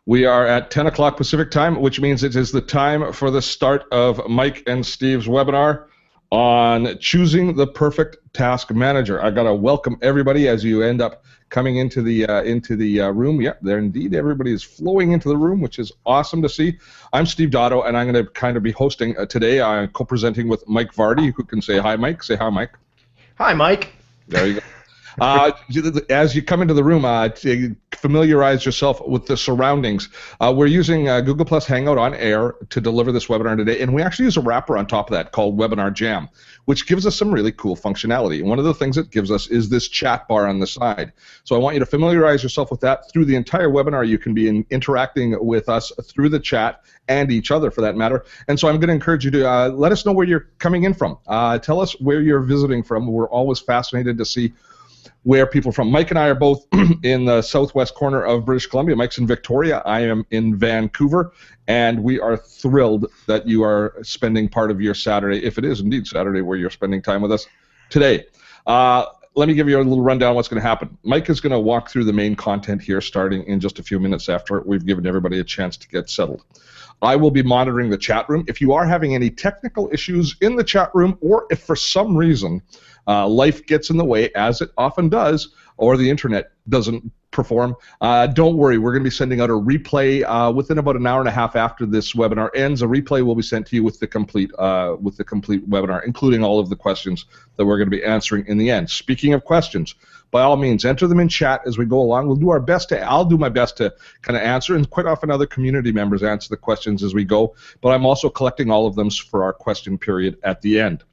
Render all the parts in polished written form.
We are at 10 o'clock Pacific time, which means it is the time for the start of Mike and Steve's webinar on choosing the perfect task manager. I got to welcome everybody as you end up coming into the room. Yeah, there indeed. Everybody is flowing into the room, which is awesome to see. I'm Steve Dotto, and I'm going to kind of be hosting today. I'm co-presenting with Mike Vardy, who can say hi, Mike. Say hi, Mike. Hi, Mike. There you go. As you come into the room, to familiarize yourself with the surroundings. We're using Google Plus Hangout on air to deliver this webinar today, and we actually use a wrapper on top of that called Webinar Jam, which gives us some really cool functionality. One of the things it gives us is this chat bar on the side. So I want you to familiarize yourself with that. Through the entire webinar, you can be interacting with us through the chat and each other, for that matter. And so I'm going to encourage you to let us know where you're coming in from. Tell us where you're visiting from. We're always fascinated to see where people are from. Mike and I are both in the southwest corner of British Columbia. Mike's in Victoria. I am in Vancouver, and we are thrilled that you are spending part of your Saturday, if it is indeed Saturday, where you're spending time with us today. Let me give you a little rundown of what's going to happen. Mike is going to walk through the main content here starting in just a few minutes after we've given everybody a chance to get settled. I will be monitoring the chat room. If you are having any technical issues in the chat room, or if for some reason life gets in the way, as it often does, or the internet doesn't perform, don't worry. We're going to be sending out a replay within about an hour and a half after this webinar ends. A replay will be sent to you with the complete webinar, including all of the questions that we're going to be answering in the end. Speaking of questions, by all means, enter them in chat as we go along. We'll do our best to. I'll do my best to kind of answer, and quite often other community members answer the questions as we go. But I'm also collecting all of them for our question period at the end.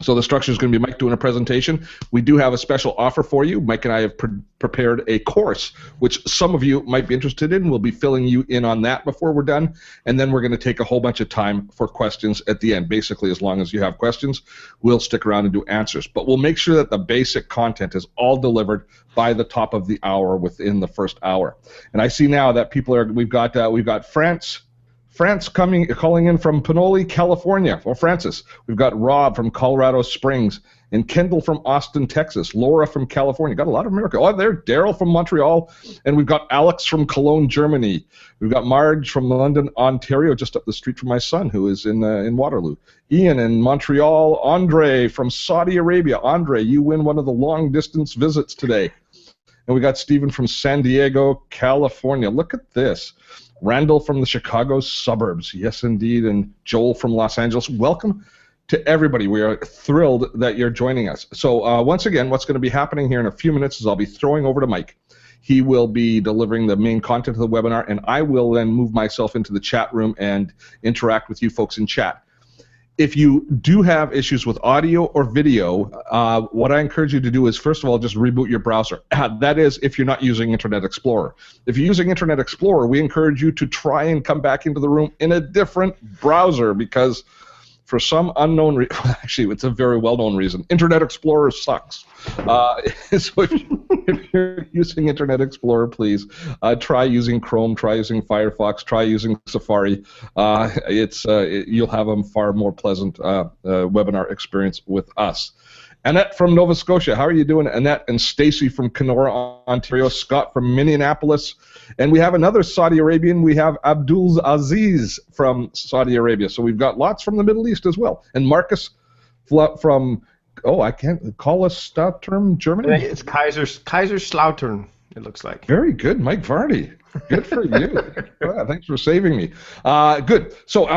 So the structure is going to be Mike doing a presentation. We do have a special offer for you. Mike and I have prepared a course, which some of you might be interested in. We'll be filling you in on that before we're done. And then we're going to take a whole bunch of time for questions at the end. Basically, as long as you have questions, we'll stick around and do answers. But we'll make sure that the basic content is all delivered by the top of the hour, within the first hour. And I see now that people are, we've got France calling in from Pinole, California, or Francis. We've got Rob from Colorado Springs, and Kendall from Austin, Texas. Laura from California. Got a lot of America. Oh, there, Daryl from Montreal, and we've got Alex from Cologne, Germany. We've got Marge from London, Ontario, just up the street from my son, who is in Waterloo. Ian in Montreal. Andre from Saudi Arabia. Andre, you win one of the long-distance visits today. And we got Stephen from San Diego, California. Look at this. Randall from the Chicago suburbs, yes indeed, and Joel from Los Angeles. Welcome to everybody. We are thrilled that you're joining us. So once again, what's going to be happening here in a few minutes is I'll be throwing over to Mike. He will be delivering the main content of the webinar, and I will then move myself into the chat room and interact with you folks in chat. If you do have issues with audio or video, what I encourage you to do is, first of all, just reboot your browser. That is, if you're not using Internet Explorer. If you're using Internet Explorer, we encourage you to try and come back into the room in a different browser, because for some unknown reason, actually, it's a very well-known reason, Internet Explorer sucks. So if you're using Internet Explorer, please try using Chrome, try using Firefox, try using Safari. You'll have a far more pleasant webinar experience with us. Annette from Nova Scotia, how are you doing, Annette? And Stacy from Kenora, Ontario, Scott from Minneapolis, and we have another Saudi Arabian. We have Abdul Aziz from Saudi Arabia. So we've got lots from the Middle East as well. And Marcus from, I can't call us Stoutern, Germany? It's Kaiserslautern, it looks like. Very good, Mike Vardy. Good for you. Thanks for saving me. Good. So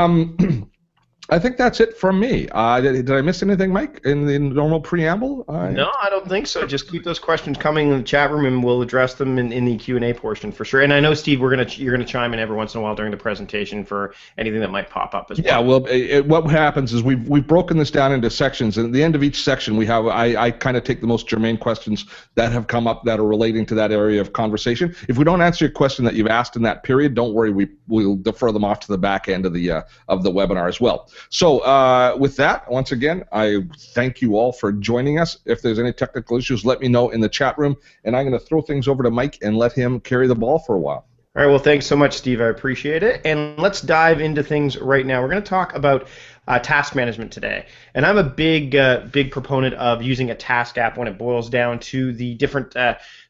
I think that's it from me. Did I miss anything, Mike, in the normal preamble? No, I don't think so. Just keep those questions coming in the chat room, and we'll address them in the Q&A portion for sure. And I know, Steve, you're gonna chime in every once in a while during the presentation for anything that might pop up as well. Yeah, well, what happens is we've broken this down into sections, and at the end of each section, we have I kind of take the most germane questions that have come up that are relating to that area of conversation. If we don't answer your question that you've asked in that period, don't worry, we'll defer them off to the back end of the webinar as well. So with that, once again, I thank you all for joining us. If there's any technical issues, let me know in the chat room, and I'm going to throw things over to Mike and let him carry the ball for a while. All right, well, thanks so much, Steve. I appreciate it. And let's dive into things right now. We're going to talk about task management today. And I'm a big proponent of using a task app when it boils down to the different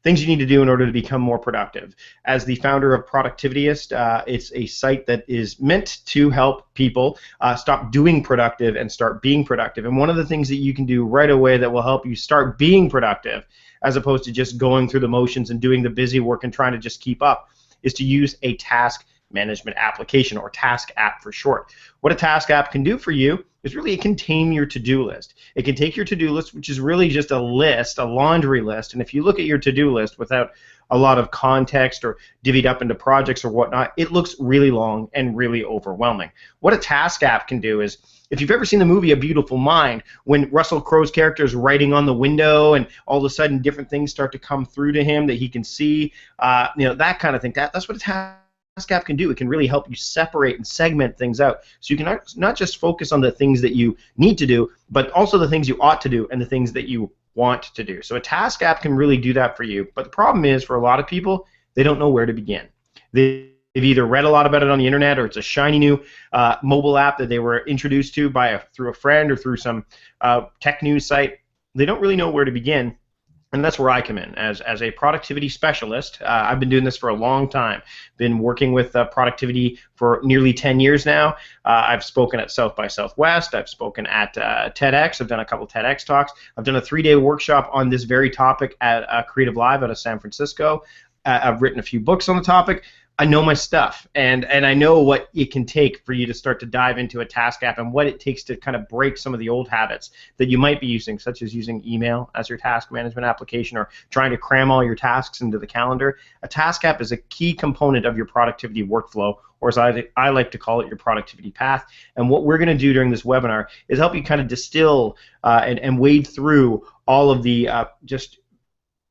things you need to do in order to become more productive. As the founder of Productivityist, it's a site that is meant to help people stop doing productive and start being productive. And one of the things that you can do right away that will help you start being productive, as opposed to just going through the motions and doing the busy work and trying to just keep up, is to use a task management application, or task app for short. What a task app can do for you is really it can tame your to-do list. It can take your to-do list, which is really just a list, a laundry list, and if you look at your to-do list without a lot of context or divvied up into projects or whatnot, it looks really long and really overwhelming. What a task app can do is, if you've ever seen the movie A Beautiful Mind, when Russell Crowe's character is writing on the window and all of a sudden different things start to come through to him that he can see, that kind of thing, that's what a task app can do. It can really help you separate and segment things out, so you can not just focus on the things that you need to do, but also the things you ought to do and the things that you want to do. So a task app can really do that for you. But the problem is, for a lot of people, they don't know where to begin. They've either read a lot about it on the internet, or it's a shiny new mobile app that they were introduced to through a friend or through some tech news site. They don't really know where to begin. And that's where I come in as a productivity specialist. I've been doing this for a long time. Been working with productivity for nearly 10 years now. I've spoken at South by Southwest. I've spoken at TEDx. I've done a couple TEDx talks. I've done a 3-day workshop on this very topic at Creative Live out of San Francisco. I've written a few books on the topic. I know my stuff, and I know what it can take for you to start to dive into a task app, and what it takes to kind of break some of the old habits that you might be using, such as using email as your task management application, or trying to cram all your tasks into the calendar. A task app is a key component of your productivity workflow, or as I like to call it, your productivity path. And what we're going to do during this webinar is help you kind of distill and wade through all of the just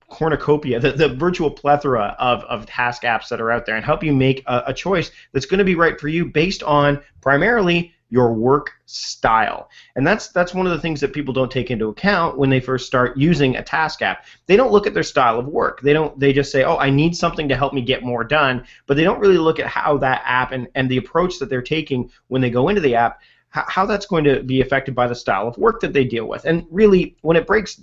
cornucopia, the virtual plethora of task apps that are out there, and help you make a choice that's going to be right for you based on primarily your work style. And that's one of the things that people don't take into account when they first start using a task app. They don't look at their style of work. They just say, oh, I need something to help me get more done, but they don't really look at how that app and the approach that they're taking when they go into the app, how that's going to be affected by the style of work that they deal with. And really, when it breaks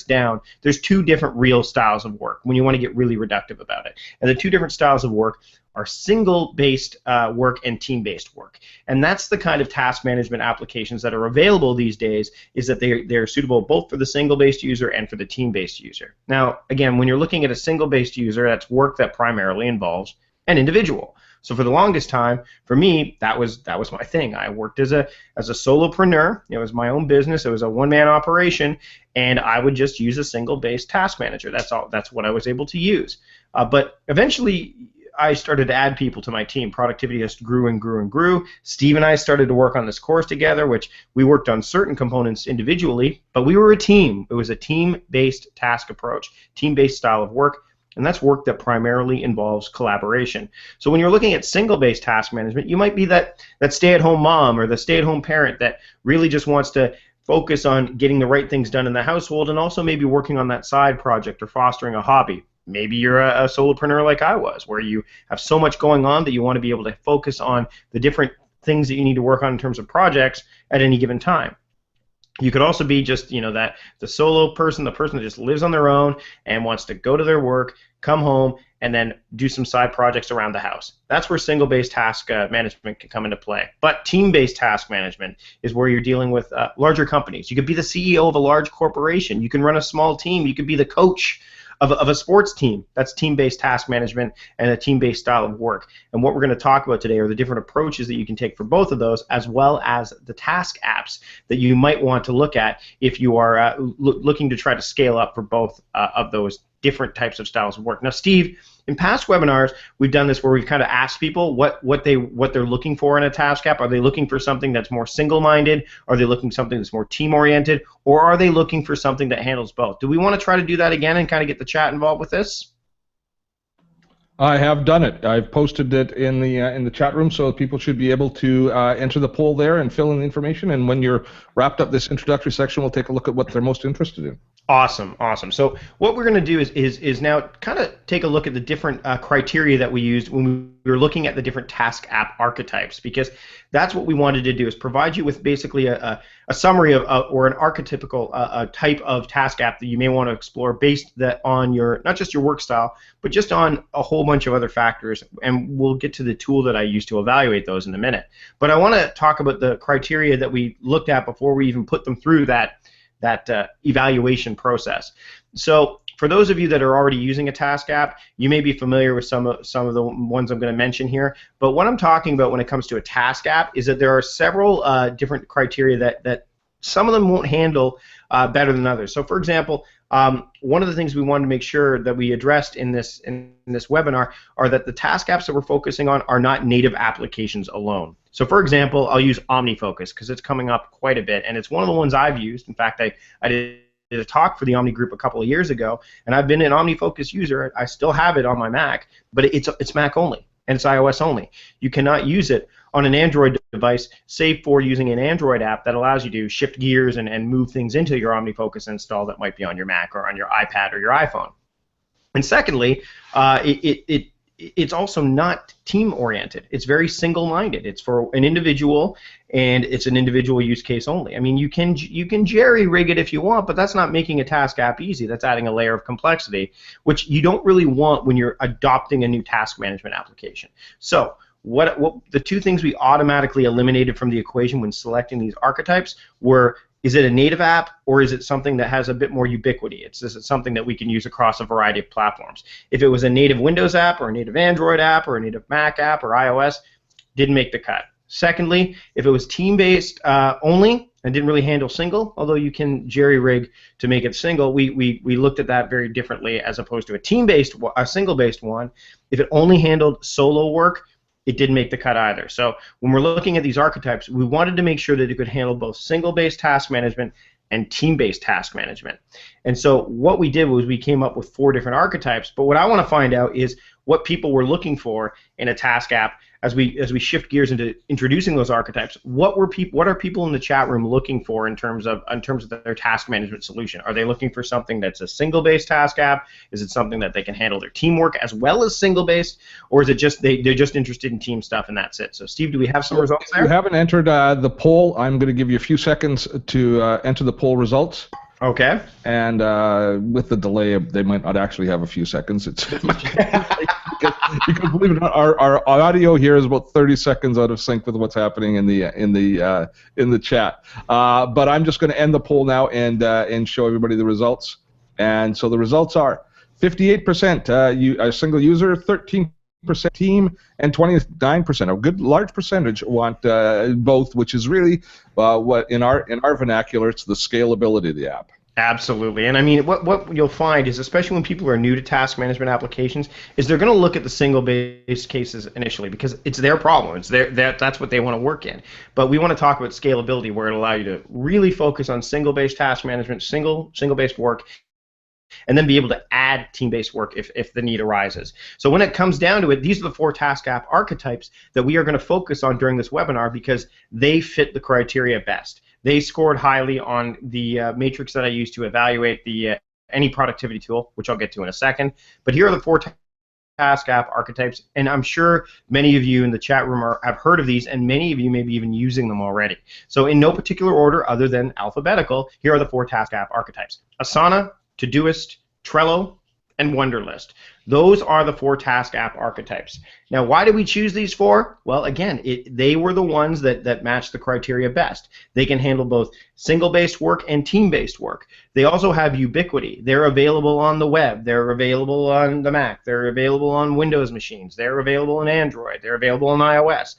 down, there's two different real styles of work when you want to get really reductive about it. And the two different styles of work are single-based work and team-based work. And that's the kind of task management applications that are available these days, is that they're suitable both for the single-based user and for the team-based user. Now, again, when you're looking at a single-based user, that's work that primarily involves an individual. So for the longest time, for me, that was my thing. I worked as a solopreneur. It was my own business. It was a one-man operation, and I would just use a single-based task manager. That's all. That's what I was able to use. But eventually, I started to add people to my team. Productivityist grew and grew and grew. Steve and I started to work on this course together, which we worked on certain components individually, but we were a team. It was a team-based task approach, team-based style of work. And that's work that primarily involves collaboration. So when you're looking at single-based task management, you might be that stay-at-home mom or the stay-at-home parent that really just wants to focus on getting the right things done in the household, and also maybe working on that side project or fostering a hobby. Maybe you're a solopreneur like I was, where you have so much going on that you want to be able to focus on the different things that you need to work on in terms of projects at any given time. You could also be just, that the solo person, the person that just lives on their own and wants to go to their work, come home, and then do some side projects around the house. That's where single-based task management can come into play. But team-based task management is where you're dealing with larger companies. You could be the CEO of a large corporation. You can run a small team. You could be the coach of a sports team. That's team-based task management and a team-based style of work. And what we're going to talk about today are the different approaches that you can take for both of those, as well as the task apps that you might want to look at if you are looking to try to scale up for both of those different types of styles of work. Now, Steve, in past webinars, we've done this where we've kind of asked people what they're looking for in a task app. Are they looking for something that's more single-minded? Are they looking for something that's more team-oriented? Or are they looking for something that handles both? Do we want to try to do that again and kind of get the chat involved with this? I have done it. I've posted it in the chat room, so people should be able to enter the poll there and fill in the information. And when you're wrapped up this introductory section, we'll take a look at what they're most interested in. Awesome, awesome. So what we're going to do is now kind of take a look at the different criteria that we used when we were looking at the different task app archetypes, because that's what we wanted to do, is provide you with basically a summary of or an archetypical type of task app that you may want to explore based on your, not just your work style, but just on a whole bunch of other factors. And we'll get to the tool that I use to evaluate those in a minute. But I want to talk about the criteria that we looked at before we even put them through that evaluation process. So for those of you that are already using a task app, you may be familiar with some of the ones I'm going to mention here. But what I'm talking about when it comes to a task app is that there are several different criteria that some of them won't handle better than others. So for example, one of the things we wanted to make sure that we addressed in this webinar are that the task apps that we're focusing on are not native applications alone. So for example, I'll use OmniFocus because it's coming up quite a bit, and it's one of the ones I've used. In fact, I did a talk for the Omni group a couple of years ago, and I've been an OmniFocus user. I still have it on my Mac, but it's Mac only, and it's iOS only. You cannot use it on an Android device, save for using an Android app that allows you to shift gears and move things into your OmniFocus install that might be on your Mac or on your iPad or your iPhone. And secondly, it's also not team-oriented. It's very single-minded. It's for an individual, and it's an individual use case only. I mean, you can jerry-rig it if you want, but that's not making a task app easy. That's adding a layer of complexity, which you don't really want when you're adopting a new task management application. So what the two things we automatically eliminated from the equation when selecting these archetypes were, is it a native app, or is it something that has a bit more ubiquity? Is it something that we can use across a variety of platforms? If it was a native Windows app or a native Android app or a native Mac app or iOS, didn't make the cut. Secondly, if it was team-based only and didn't really handle single, although you can jerry-rig to make it single, we looked at that very differently as opposed to a single-based one. If it only handled solo work, it didn't make the cut either. So when we're looking at these archetypes, we wanted to make sure that it could handle both single-based task management and team-based task management. And so what we did was we came up with 4 different archetypes, but what I want to find out is what people were looking for in a task app as we shift gears into introducing those archetypes. What are people in the chat room looking for in terms of their task management solution? Are they looking for something that's a single-based task app? Is it something that they can handle their teamwork as well as single-based, or is it just they're just interested in team stuff and that's it? So Steve, do we have some results there? If you haven't entered the poll, I'm going to give you a few seconds to enter the poll results. Okay. And with the delay, they might not actually have a few seconds. It's because believe it or not, our audio here is about 30 seconds out of sync with what's happening in the chat. But I'm just going to end the poll now and show everybody the results. And so the results are 58% a single user, 13% team, and 29%. A good large percentage want both, which is really what in our vernacular, it's the scalability of the app. Absolutely, and I mean, what you'll find is, especially when people are new to task management applications, is they're going to look at the single-based cases initially because it's their problem. It's that's what they want to work in. But we want to talk about scalability, where it'll allow you to really focus on single-based task management, single-based work, and then be able to add team-based work if the need arises. So when it comes down to it, these are the 4 task app archetypes that we are going to focus on during this webinar because they fit the criteria best. They scored highly on the matrix that I use to evaluate any productivity tool, which I'll get to in a second. But here are the 4 task app archetypes, and I'm sure many of you in the chat room have heard of these, and many of you may be even using them already. So in no particular order other than alphabetical, here are the 4 task app archetypes: Asana, ToDoist, Trello, and Wunderlist. Those are the 4 task app archetypes. Now, why did we choose these 4? Well, again, they were the ones that matched the criteria best. They can handle both single-based work and team-based work. They also have ubiquity. They're available on the web. They're available on the Mac. They're available on Windows machines. They're available on Android. They're available on iOS.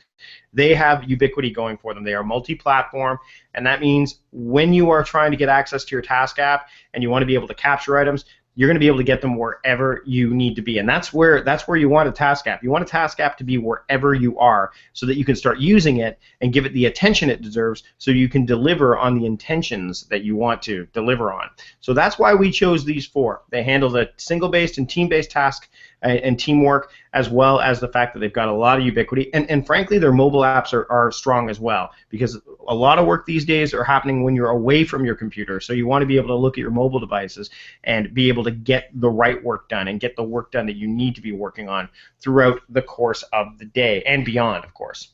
They have ubiquity going for them. They are multi-platform, and that means when you are trying to get access to your task app and you want to be able to capture items, you're going to be able to get them wherever you need to be, and that's where you want a task app. You want a task app to be wherever you are so that you can start using it and give it the attention it deserves so you can deliver on the intentions that you want to deliver on. So that's why we chose these 4. They handle the single-based and team-based task and teamwork, as well as the fact that they've got a lot of ubiquity. And frankly, their mobile apps are strong as well, because a lot of work these days are happening when you're away from your computer. So you want to be able to look at your mobile devices and be able to get the right work done and get the work done that you need to be working on throughout the course of the day and beyond, of course.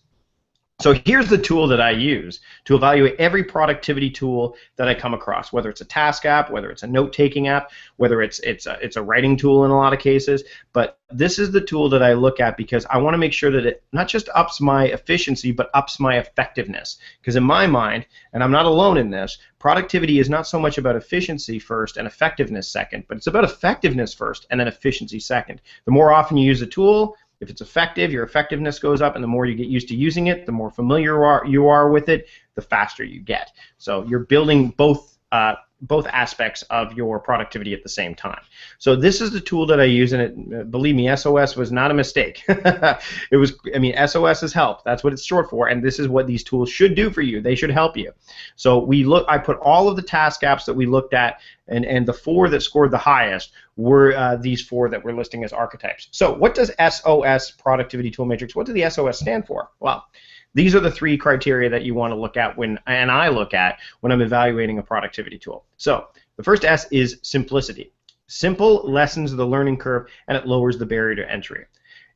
So here's the tool that I use to evaluate every productivity tool that I come across, whether it's a task app, whether it's a note-taking app, whether it's a writing tool in a lot of cases. But this is the tool that I look at because I want to make sure that it not just ups my efficiency, but ups my effectiveness. Because in my mind, and I'm not alone in this, productivity is not so much about efficiency first and effectiveness second, but it's about effectiveness first and then efficiency second. The more often you use a tool, if it's effective, your effectiveness goes up, and the more you get used to using it, the more familiar you are with it, the faster you get. So you're building both aspects of your productivity at the same time. So this is the tool that I use, and it, believe me, SOS was not a mistake. It was, I mean, SOS is help. That's what it's short for, and this is what these tools should do for you. They should help you. So I put all of the task apps that we looked at, and the 4 that scored the highest were these 4 that we're listing as archetypes. So what does SOS Productivity Tool Matrix, what does the SOS stand for? Well, these are the 3 criteria that you want to look at when I look at when I'm evaluating a productivity tool. So the first S is simplicity. Simple lessens the learning curve, and it lowers the barrier to entry.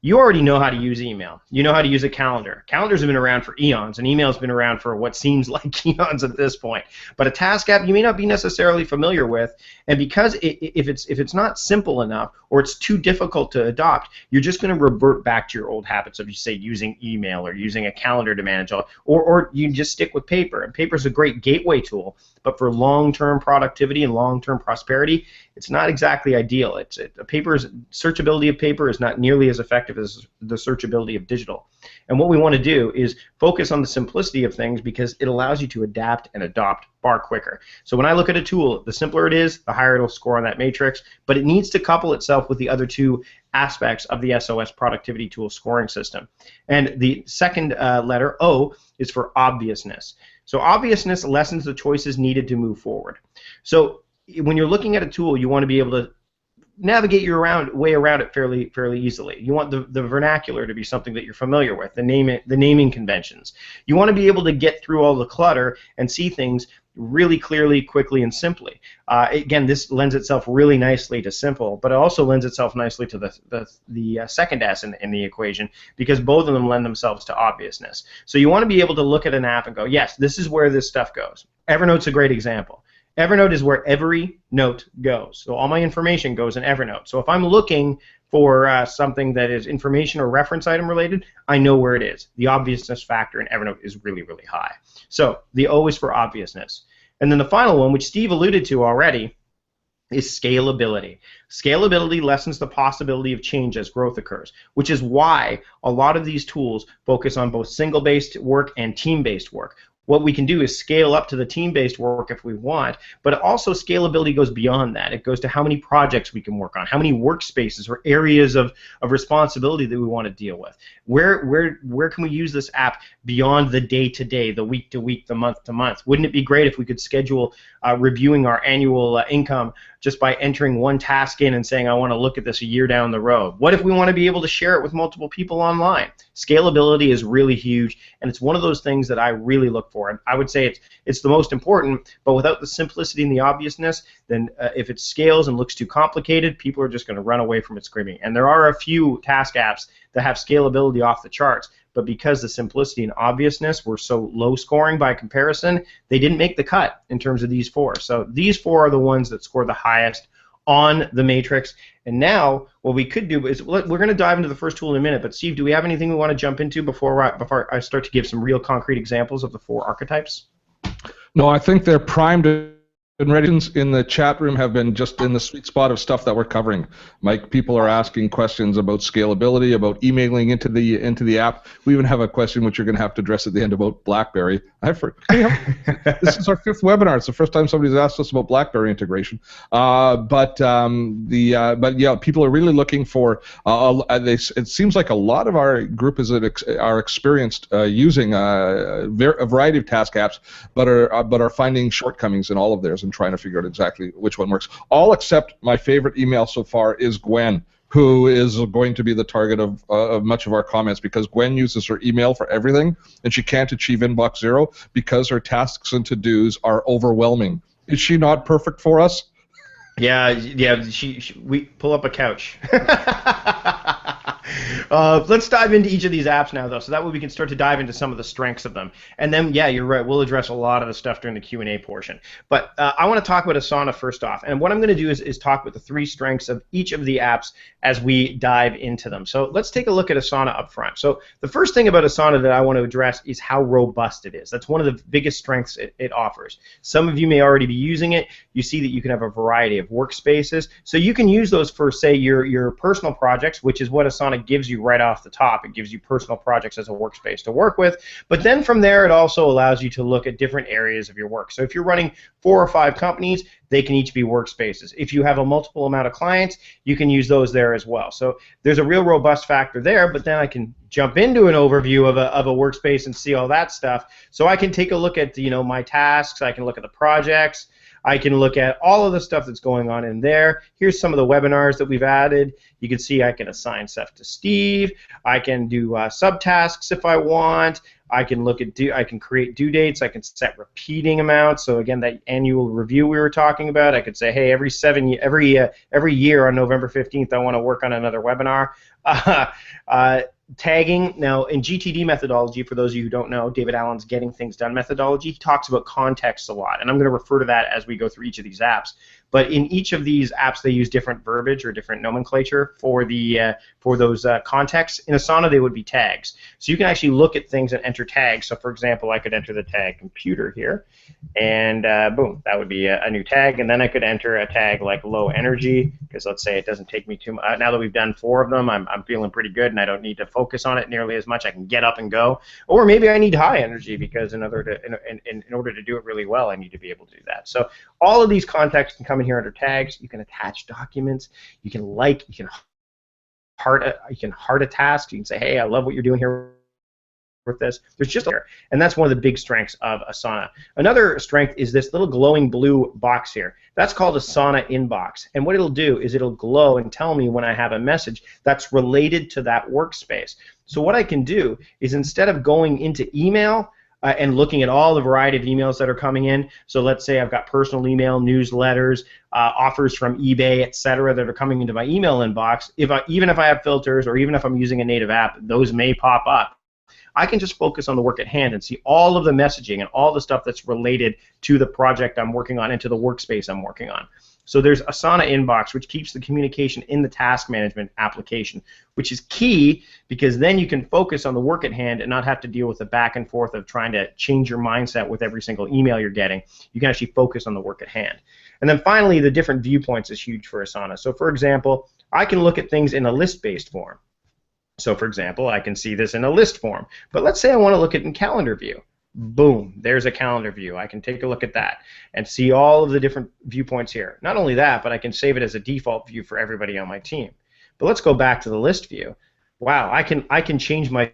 You already know how to use email. You know how to use a calendar. Calendars have been around for eons, and email's been around for what seems like eons at this point. But a task app you may not be necessarily familiar with, and because if it's not simple enough or it's too difficult to adopt, you're just going to revert back to your old habits of, you say, using email or using a calendar to manage all, or you just stick with paper. And paper is a great gateway tool, but for long-term productivity and long-term prosperity, it's not exactly ideal. Searchability of paper is not nearly as effective as the searchability of digital. And what we want to do is focus on the simplicity of things because it allows you to adapt and adopt far quicker. So when I look at a tool, the simpler it is, the higher it'll score on that matrix, but it needs to couple itself with the other 2 aspects of the SOS productivity tool scoring system. And the second letter, O, is for obviousness. So obviousness lessens the choices needed to move forward. So when you're looking at a tool, you want to be able to navigate your way around it fairly easily. You want the vernacular to be something that you're familiar with, the naming conventions. You want to be able to get through all the clutter and see things really clearly, quickly, and simply. Again, this lends itself really nicely to simple, but it also lends itself nicely to the second S in the equation, because both of them lend themselves to obviousness. So you want to be able to look at an app and go, yes, this is where this stuff goes. Evernote's a great example. Evernote is where every note goes. So all my information goes in Evernote. So if I'm looking for something that is information or reference item related, I know where it is. The obviousness factor in Evernote is really, really high. So the O is for obviousness. And then the final one, which Steve alluded to already, is scalability. Scalability lessens the possibility of change as growth occurs, which is why a lot of these tools focus on both single-based work and team-based work. What we can do is scale up to the team-based work if we want, but also scalability goes beyond that. It goes to how many projects we can work on, how many workspaces or areas of responsibility that we want to deal with. Where can we use this app beyond the day-to-day, the week-to-week, the month-to-month? Wouldn't it be great if we could schedule reviewing our annual income just by entering one task in and saying, I want to look at this a year down the road? What if we want to be able to share it with multiple people online? Scalability is really huge, and it's one of those things that I really look for. And I would say it's the most important, but without the simplicity and the obviousness, then if it scales and looks too complicated, people are just going to run away from it screaming. And there are a few task apps that have scalability off the charts, but because the simplicity and obviousness were so low scoring by comparison, they didn't make the cut in terms of these 4. So these 4 are the ones that score the highest on the matrix. And now what we could do is we're going to dive into the first tool in a minute, but Steve, do we have anything we want to jump into before I start to give some real concrete examples of the 4 archetypes? No, I think they're primed and ready. In the chat room have been just in the sweet spot of stuff that we're covering. Mike, people are asking questions about scalability, about emailing into the app. We even have a question which you're going to have to address at the end about BlackBerry. This is our 5th webinar. It's the first time somebody's asked us about BlackBerry integration. But yeah, people are really looking for. It seems like a lot of our group are experienced using a variety of task apps, but are finding shortcomings in all of theirs and trying to figure out exactly which one works. All except my favorite email so far is Gwen who is going to be the target of much of our comments, because Gwen uses her email for everything, and she can't achieve inbox zero because her tasks and to-dos are overwhelming. Is she not perfect for us? Yeah, yeah. We pull up a couch. Let's dive into each of these apps now, though, so that way we can start to dive into some of the strengths of them. And then, yeah, you're right. We'll address a lot of the stuff during the Q&A portion. But I want to talk about Asana first off. And what I'm going to do is talk about the 3 strengths of each of the apps as we dive into them. So let's take a look at Asana up front. So the first thing about Asana that I want to address is how robust it is. That's one of the biggest strengths it offers. Some of you may already be using it. You see that you can have a variety of workspaces. So you can use those for, say, your personal projects, which is what Asana gives you right off the top. It gives you personal projects as a workspace to work with. But then from there, it also allows you to look at different areas of your work. So if you're running 4 or 5 companies, they can each be workspaces. If you have a multiple amount of clients, you can use those there as well. So there's a real robust factor there, but then I can jump into an overview of a workspace and see all that stuff. So I can take a look at, you know, my tasks, I can look at the projects, I can look at all of the stuff that's going on in there. Here's some of the webinars that we've added. You can see I can assign stuff to Steve. I can do subtasks if I want. I can look at I can create due dates. I can set repeating amounts. So again, that annual review we were talking about, I could say, hey, every year on November 15th, I want to work on another webinar. Tagging. Now, in GTD methodology, for those of you who don't know, David Allen's Getting Things Done methodology, he talks about context a lot, and I'm going to refer to that as we go through each of these apps. But in each of these apps, they use different verbiage or different nomenclature for those contexts. In Asana, they would be tags. So you can actually look at things and enter tags. So, for example, I could enter the tag computer here, and boom, that would be a new tag. And then I could enter a tag like low energy, because let's say it doesn't take me too much. Now that we've done 4 of them, I'm feeling pretty good, and I don't need to focus on it nearly as much. I can get up and go. Or maybe I need high energy, because in order to do it really well, I need to be able to do that. So all of these contexts can come in here under tags. You can attach documents. You can heart a task. You can say, hey, I love what you're doing here with this. There's just here, and that's one of the big strengths of Asana. Another strength is this little glowing blue box here. That's called Asana Inbox, and what it'll do is it'll glow and tell me when I have a message that's related to that workspace. So what I can do is, instead of going into email and looking at all the variety of emails that are coming in, so let's say I've got personal email, newsletters, offers from eBay, etc., that are coming into my email inbox. Even if I have filters, or even if I'm using a native app, those may pop up. I can just focus on the work at hand and see all of the messaging and all the stuff that's related to the project I'm working on and to the workspace I'm working on. So there's Asana Inbox, which keeps the communication in the task management application, which is key, because then you can focus on the work at hand and not have to deal with the back and forth of trying to change your mindset with every single email you're getting. You can actually focus on the work at hand. And then finally, the different viewpoints is huge for Asana. So for example, I can look at things in a list-based form. So for example, I can see this in a list form. But let's say I want to look at it in calendar view. Boom, there's a calendar view. I can take a look at that and see all of the different viewpoints here. Not only that, but I can save it as a default view for everybody on my team. But let's go back to the list view. Wow, I can change my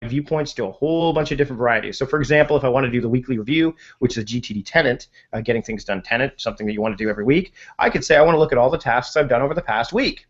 viewpoints to a whole bunch of different varieties. So for example, if I want to do the weekly review, which is a GTD tenant, Getting Things Done tenant, something that you want to do every week, I could say I want to look at all the tasks I've done over the past week.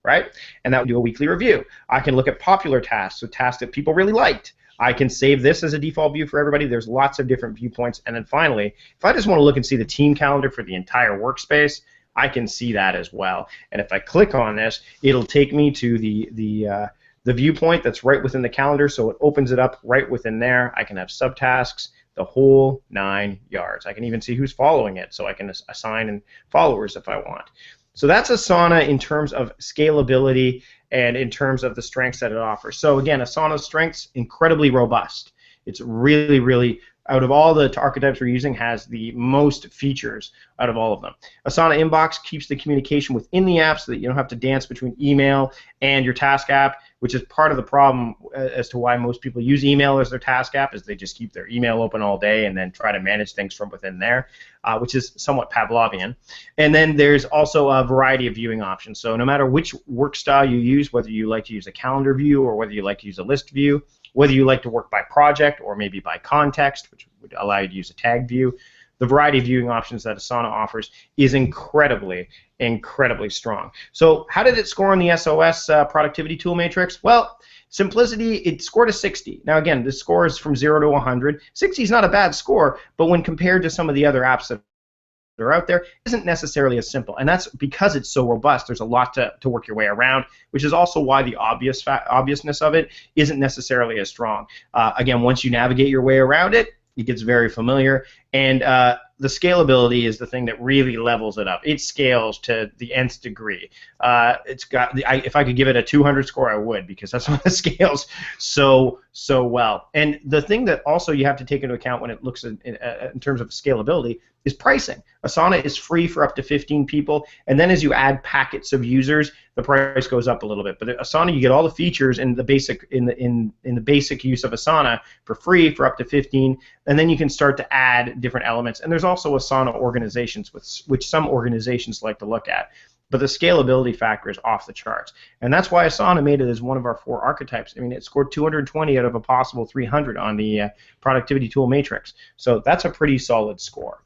Right? And that would do a weekly review. I can look at popular tasks, so tasks that people really liked. I can save this as a default view for everybody. There's lots of different viewpoints. And then finally, if I just want to look and see the team calendar for the entire workspace, I can see that as well. And if I click on this, it'll take me to the viewpoint that's right within the calendar, so it opens it up right within there. I can have subtasks, the whole 9 yards. I can even see who's following it, so I can assign followers if I want. So that's Asana in terms of scalability and in terms of the strengths that it offers. So again, Asana's strengths, incredibly robust. It's really, really, out of all the archetypes we're using, has the most features out of all of them. Asana Inbox keeps the communication within the app so that you don't have to dance between email and your task app, which is part of the problem as to why most people use email as their task app, is they just keep their email open all day and then try to manage things from within there, which is somewhat Pavlovian. And then there's also a variety of viewing options. So no matter which work style you use, whether you like to use a calendar view or whether you like to use a list view, whether you like to work by project or maybe by context, which would allow you to use a tag view, the variety of viewing options that Asana offers is incredibly, incredibly strong. So how did it score on the SOS Productivity Tool Matrix? Well, simplicity, it scored a 60. Now again, this score is from 0 to 100. 60 is not a bad score, but when compared to some of the other apps that are out there, isn't necessarily as simple, and that's because it's so robust. There's a lot to work your way around, which is also why the obviousness of it isn't necessarily as strong. Again, once you navigate your way around it, it gets very familiar, and the scalability is the thing that really levels it up. It scales to the nth degree. It's got if I could give it a 200 score, I would, because that's what it scales so well. And the thing that also you have to take into account when it looks in terms of scalability is pricing. Asana is free for up to 15 people, and then as you add packets of users, the price goes up a little bit. But at Asana, you get all the features in the basic in the basic use of Asana for free for up to 15, and then you can start to add different elements. And there's also Asana organizations, which some organizations like to look at. But the scalability factor is off the charts. And that's why Asana made it as one of our 4 archetypes. I mean, it scored 220 out of a possible 300 on the Productivity Tool Matrix. So that's a pretty solid score.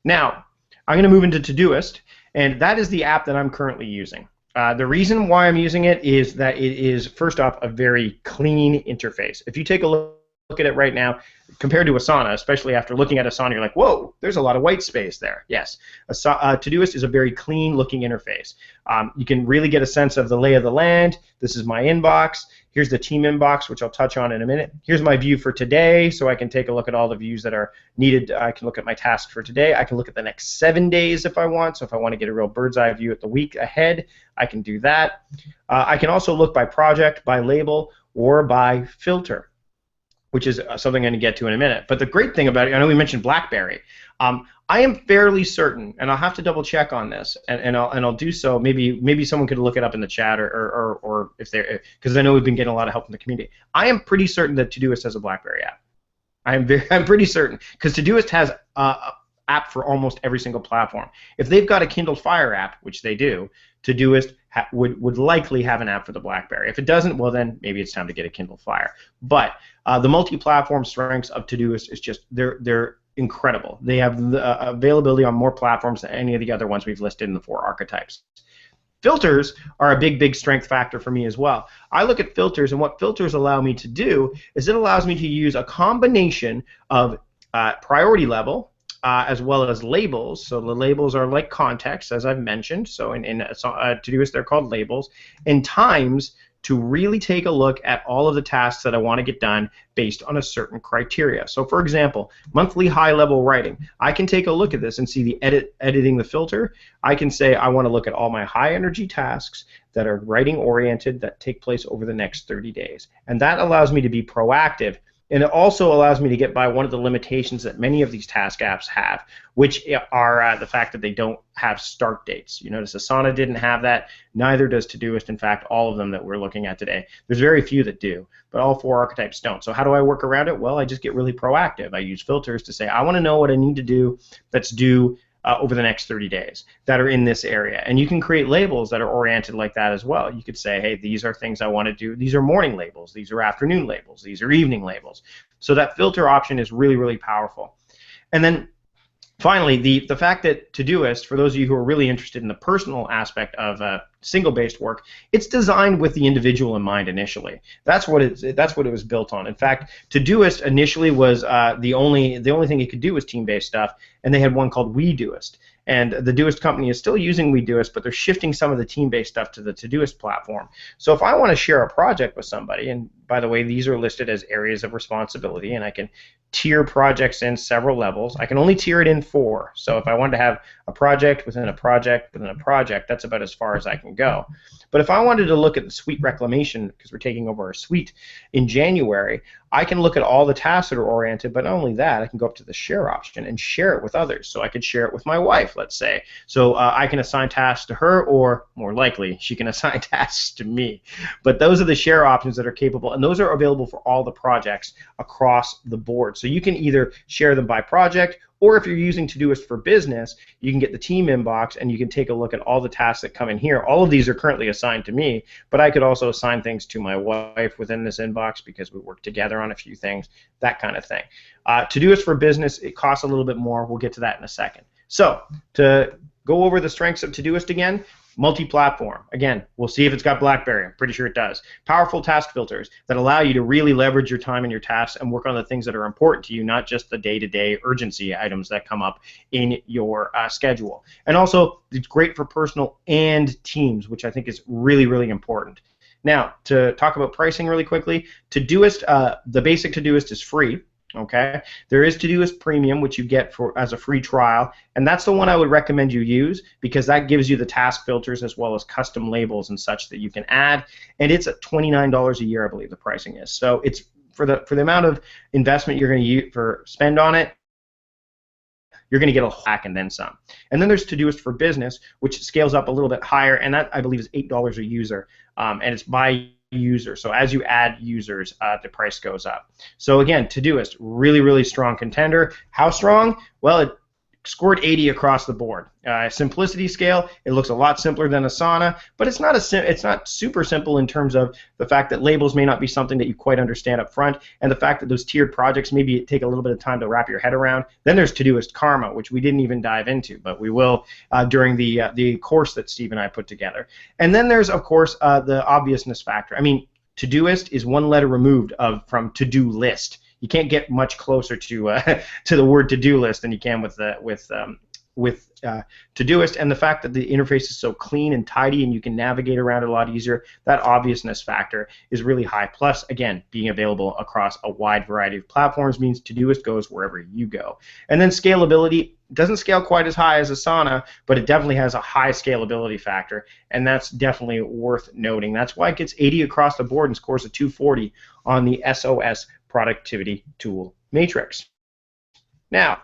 Now, I'm going to move into ToDoist, and that is the app that I'm currently using. The reason why I'm using it is that it is, first off, a very clean interface. If you take a look at it right now, compared to Asana, especially after looking at Asana, you're like, whoa, there's a lot of white space there. Yes, ToDoist is a very clean-looking interface. You can really get a sense of the lay of the land. This is my inbox. Here's the team inbox, which I'll touch on in a minute. Here's my view for today, so I can take a look at all the views that are needed. I can look at my task for today. I can look at the next 7 days if I want. So if I want to get a real bird's eye view at the week ahead, I can do that. I can also look by project, by label, or by filter, which is something I'm going to get to in a minute. But the great thing about it, I know we mentioned BlackBerry. I am fairly certain, and I'll have to double check on this, and I'll do so. Maybe someone could look it up in the chat, or if they're, because I know we've been getting a lot of help from the community. I am pretty certain that ToDoist has a BlackBerry app. I'm pretty certain, because ToDoist has a app for almost every single platform. If they've got a Kindle Fire app, which they do, ToDoist would likely have an app for the BlackBerry. If it doesn't, well then maybe it's time to get a Kindle Fire. But the multi-platform strengths of ToDoist is just they're incredible. They have the availability on more platforms than any of the other ones we've listed in the 4 archetypes. Filters are a big strength factor for me as well. I look at filters, and what filters allow me to do is it allows me to use a combination of priority level, as well as labels. So the labels are like context, as I've mentioned. So in ToDoist, they're called labels. And times to really take a look at all of the tasks that I want to get done based on a certain criteria. So for example, monthly high-level writing. I can take a look at this and see the editing the filter. I can say I want to look at all my high-energy tasks that are writing-oriented that take place over the next 30 days. And that allows me to be proactive. And it also allows me to get by one of the limitations that many of these task apps have, which are the fact that they don't have start dates. You notice Asana didn't have that, neither does ToDoist. In fact, all of them that we're looking at today. There's very few that do, but all 4 archetypes don't. So how do I work around it? Well, I just get really proactive. I use filters to say, I want to know what I need to do that's due over the next 30 days that are in this area. And you can create labels that are oriented like that as well. You could say, hey, these are things I want to do. These are morning labels. These are afternoon labels. These are evening labels. So that filter option is really powerful. And then finally, the fact that ToDoist, for those of you who are really interested in the personal aspect of single-based work, it's designed with the individual in mind initially. That's what it was built on. In fact, ToDoist initially was the only thing it could do was team-based stuff, and they had one called WeDoist. And the Doist company is still using WeDoist, but they're shifting some of the team-based stuff to the ToDoist platform. So if I want to share a project with somebody, and by the way, these are listed as areas of responsibility, and I can tier projects in several levels. I can only tier it in 4. So if I wanted to have a project within a project within a project, that's about as far as I can go. But if I wanted to look at the suite reclamation, because we're taking over a suite in January, I can look at all the tasks that are oriented, but not only that, I can go up to the share option and share it with others. So I could share it with my wife, let's say. So I can assign tasks to her, or more likely, she can assign tasks to me. But those are the share options that are capable, and those are available for all the projects across the board. So you can either share them by project, or if you're using Todoist for Business, you can get the team inbox and you can take a look at all the tasks that come in here. All of these are currently assigned to me, but I could also assign things to my wife within this inbox because we work together on a few things, that kind of thing. Todoist for Business, it costs a little bit more. We'll get to that in a second. So to go over the strengths of Todoist again, multi-platform. Again, we'll see if it's got BlackBerry. I'm pretty sure it does. Powerful task filters that allow you to really leverage your time and your tasks and work on the things that are important to you, not just the day-to-day urgency items that come up in your schedule. And also, it's great for personal and teams, which I think is really, really important. Now, to talk about pricing really quickly, Todoist, the basic Todoist is free. Okay, there is Todoist Premium, which you get as a free trial, and that's the one I would recommend you use because that gives you the task filters as well as custom labels and such that you can add, and it's at $29 a year, I believe the pricing is. So it's for the amount of investment you're going to spend on it, you're going to get a whack and then some. And then there's Todoist for Business, which scales up a little bit higher, and that I believe is $8 a user, and it's by user. So as you add users, the price goes up. So again, Todoist, really, really strong contender. How strong? Well, it scored 80 across the board. Simplicity scale, it looks a lot simpler than Asana, but it's not super simple in terms of the fact that labels may not be something that you quite understand up front, and the fact that those tiered projects maybe take a little bit of time to wrap your head around. Then there's Todoist Karma, which we didn't even dive into, but we will during the course that Steve and I put together. And then there's, of course, the obviousness factor. I mean, Todoist is one letter removed from to-do list. You can't get much closer to the word to-do list than you can with Todoist, and the fact that the interface is so clean and tidy and you can navigate around it a lot easier, that obviousness factor is really high. Plus, again, being available across a wide variety of platforms means Todoist goes wherever you go. And then scalability doesn't scale quite as high as Asana, but it definitely has a high scalability factor, and that's definitely worth noting. That's why it gets 80 across the board and scores a 240 on the SOS Productivity Tool Matrix. Now,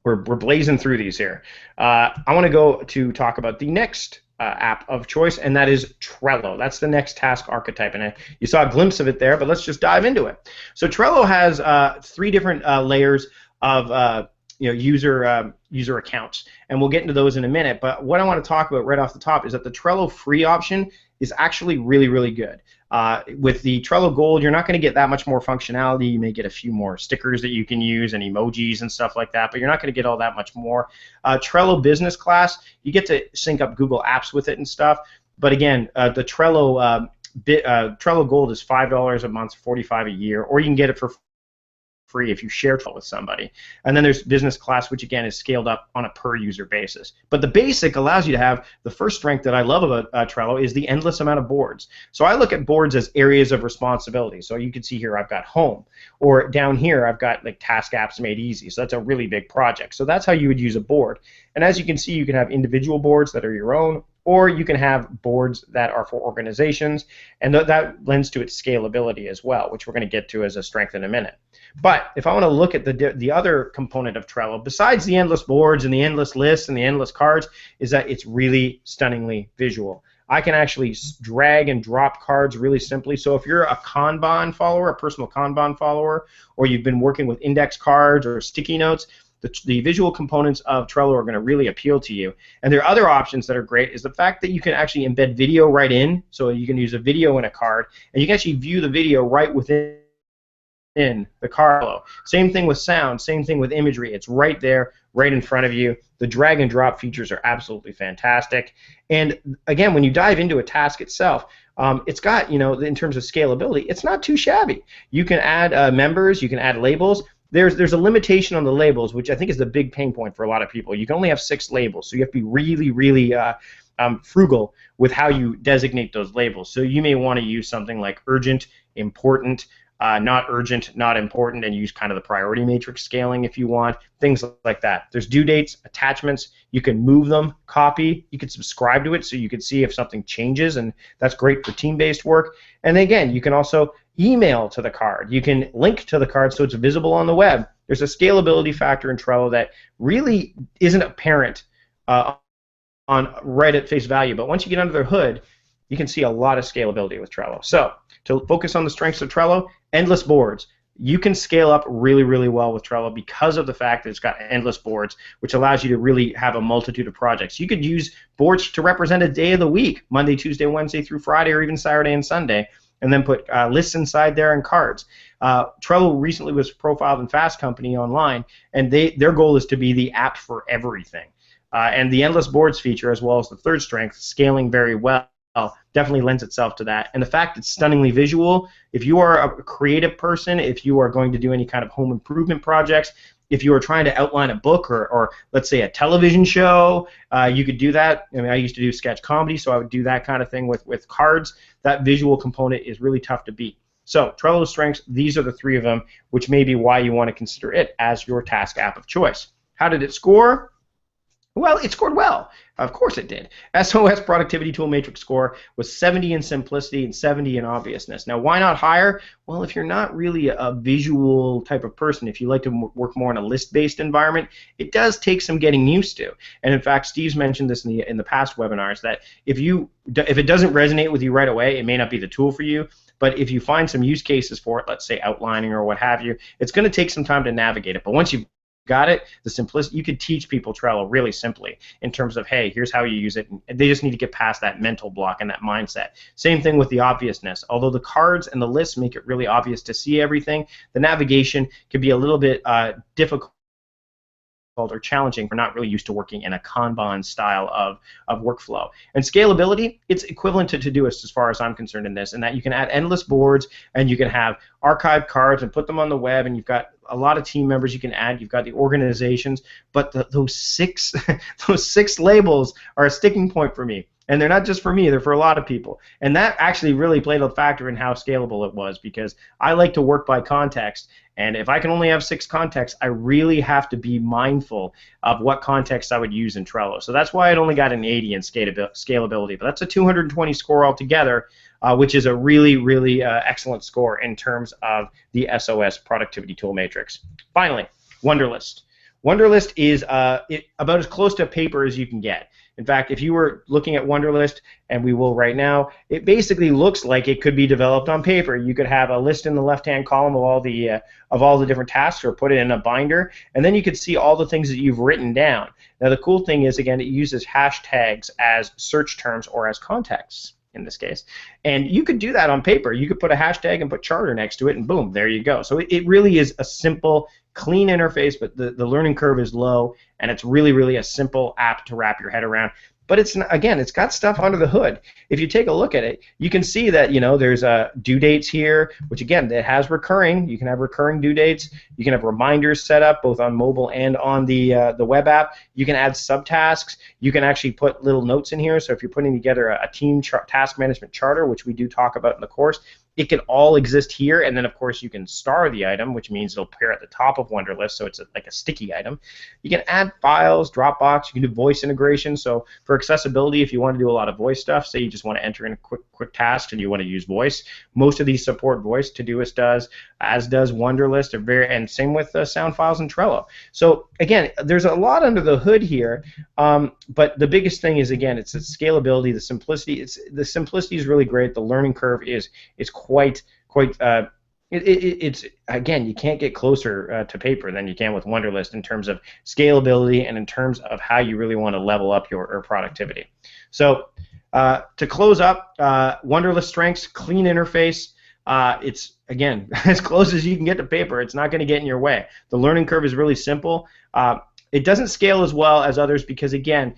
we're blazing through these here. I want to go to talk about the next app of choice, and that is Trello. That's the next task archetype, and you saw a glimpse of it there, but let's just dive into it. So Trello has 3 different layers of user accounts, and we'll get into those in a minute. But what I want to talk about right off the top is that the Trello free option is actually really, really good. With the Trello Gold, you're not going to get that much more functionality. You may get a few more stickers that you can use and emojis and stuff like that, but you're not going to get all that much more. Trello Business Class, you get to sync up Google Apps with it and stuff, but again, the Trello Gold is $5 a month, $45 a year, or you can get it for free if you share Trello with somebody. And then there's Business Class, which again is scaled up on a per user basis. But the basic allows you to have the first strength that I love about Trello is the endless amount of boards. So I look at boards as areas of responsibility. So you can see here I've got home, or down here I've got like task apps made easy. So that's a really big project. So that's how you would use a board. And as you can see, you can have individual boards that are your own, or you can have boards that are for organizations, and that lends to its scalability as well, which we're going to get to as a strength in a minute. But if I want to look at the other component of Trello, besides the endless boards and the endless lists and the endless cards, is that it's really stunningly visual. I can actually drag and drop cards really simply. So if you're a Kanban follower, a personal Kanban follower, or you've been working with index cards or sticky notes, the visual components of Trello are going to really appeal to you. And there are other options that are great is the fact that you can actually embed video right in, so you can use a video in a card, and you can actually view the video right within the card. Same thing with sound, same thing with imagery. It's right there, right in front of you. The drag and drop features are absolutely fantastic. And again, when you dive into a task itself, it's got, in terms of scalability, it's not too shabby. You can add members, you can add labels. There's a limitation on the labels, which I think is the big pain point for a lot of people. You can only have 6 labels, so you have to be really, really frugal with how you designate those labels. So you may want to use something like urgent, important, not urgent, not important, and use kind of the priority matrix scaling if you want, things like that. There's due dates, attachments, you can move them, copy, you can subscribe to it so you can see if something changes, and that's great for team-based work. And again, you can also email to the card. You can link to the card so it's visible on the web. There's a scalability factor in Trello that really isn't apparent right at face value, but once you get under the hood, you can see a lot of scalability with Trello. So to focus on the strengths of Trello, endless boards. you can scale up really, really well with Trello because of the fact that it's got endless boards, which allows you to really have a multitude of projects. You could use boards to represent a day of the week, Monday, Tuesday, Wednesday through Friday, or even Saturday and Sunday, and then put lists inside there and cards. Trello recently was profiled in Fast Company online, and their goal is to be the app for everything. And the endless boards feature, as well as the third strength, scaling very well, definitely lends itself to that. And the fact it's stunningly visual, if you are a creative person, if you are going to do any kind of home improvement projects, if you are trying to outline a book or let's say a television show, you could do that. I mean, I used to do sketch comedy, so I would do that kind of thing with cards. That visual component is really tough to beat. So Trello's strengths, these are the three of them, which may be why you want to consider it as your task app of choice. How did it score? Well, it scored well. Of course it did. SOS Productivity Tool Matrix score was 70 in simplicity and 70 in obviousness. Now, why not higher? Well, if you're not really a visual type of person, if you like to work more in a list-based environment, it does take some getting used to. And in fact, Steve's mentioned this in the past webinars, that if it doesn't resonate with you right away, it may not be the tool for you. But if you find some use cases for it, let's say outlining or what have you, it's going to take some time to navigate it. But once you've got it, the simplicity, you could teach people Trello really simply in terms of, hey, here's how you use it. And they just need to get past that mental block and that mindset. Same thing with the obviousness. Although the cards and the lists make it really obvious to see everything, the navigation can be a little bit difficult or challenging if we're not really used to working in a Kanban style of workflow. And scalability, it's equivalent to ToDoist as far as I'm concerned in this, in that you can add endless boards and you can have archived cards and put them on the web, and you've got a lot of team members you can add. You've got the organizations, but those six labels are a sticking point for me. And they're not just for me, they're for a lot of people. And that actually really played a factor in how scalable it was, because I like to work by context. And if I can only have 6 contexts, I really have to be mindful of what context I would use in Trello. So that's why it only got an 80 in scalability. But that's a 220 score altogether, which is a really, really excellent score in terms of the SOS Productivity Tool Matrix. Finally, Wunderlist. Wunderlist is about as close to paper as you can get. In fact, if you were looking at Wunderlist, and we will right now, it basically looks like it could be developed on paper. You could have a list in the left-hand column of all the different tasks, or put it in a binder, and then you could see all the things that you've written down. Now, the cool thing is, again, it uses hashtags as search terms or as contexts in this case. And you could do that on paper. You could put a hashtag and put charter next to it, and boom, there you go. So it really is a simple, clean interface, but the learning curve is low, and it's really, really a simple app to wrap your head around. But it's, again, it's got stuff under the hood. If you take a look at it, you can see that, there's due dates here, which again, it has recurring. You can have recurring due dates. You can have reminders set up both on mobile and on the web app. You can add subtasks. You can actually put little notes in here. So if you're putting together a team task management charter, which we do talk about in the course, it can all exist here, and then of course you can star the item, which means it'll appear at the top of Wunderlist, so it's like a sticky item. You can add files, Dropbox, you can do voice integration. So for accessibility, if you want to do a lot of voice stuff, say you just want to enter in a quick task and you want to use voice, most of these support voice. ToDoist does, as does Wunderlist, and same with sound files and Trello. So again, there's a lot under the hood here, but the biggest thing is, again, it's the scalability, the simplicity. The simplicity is really great. The learning curve is quite it's again, you can't get closer to paper than you can with Wunderlist in terms of scalability and in terms of how you really want to level up your productivity. So to close up, Wunderlist strengths, clean interface. It's, again, as close as you can get to paper. It's not going to get in your way. The learning curve is really simple. It doesn't scale as well as others because, again,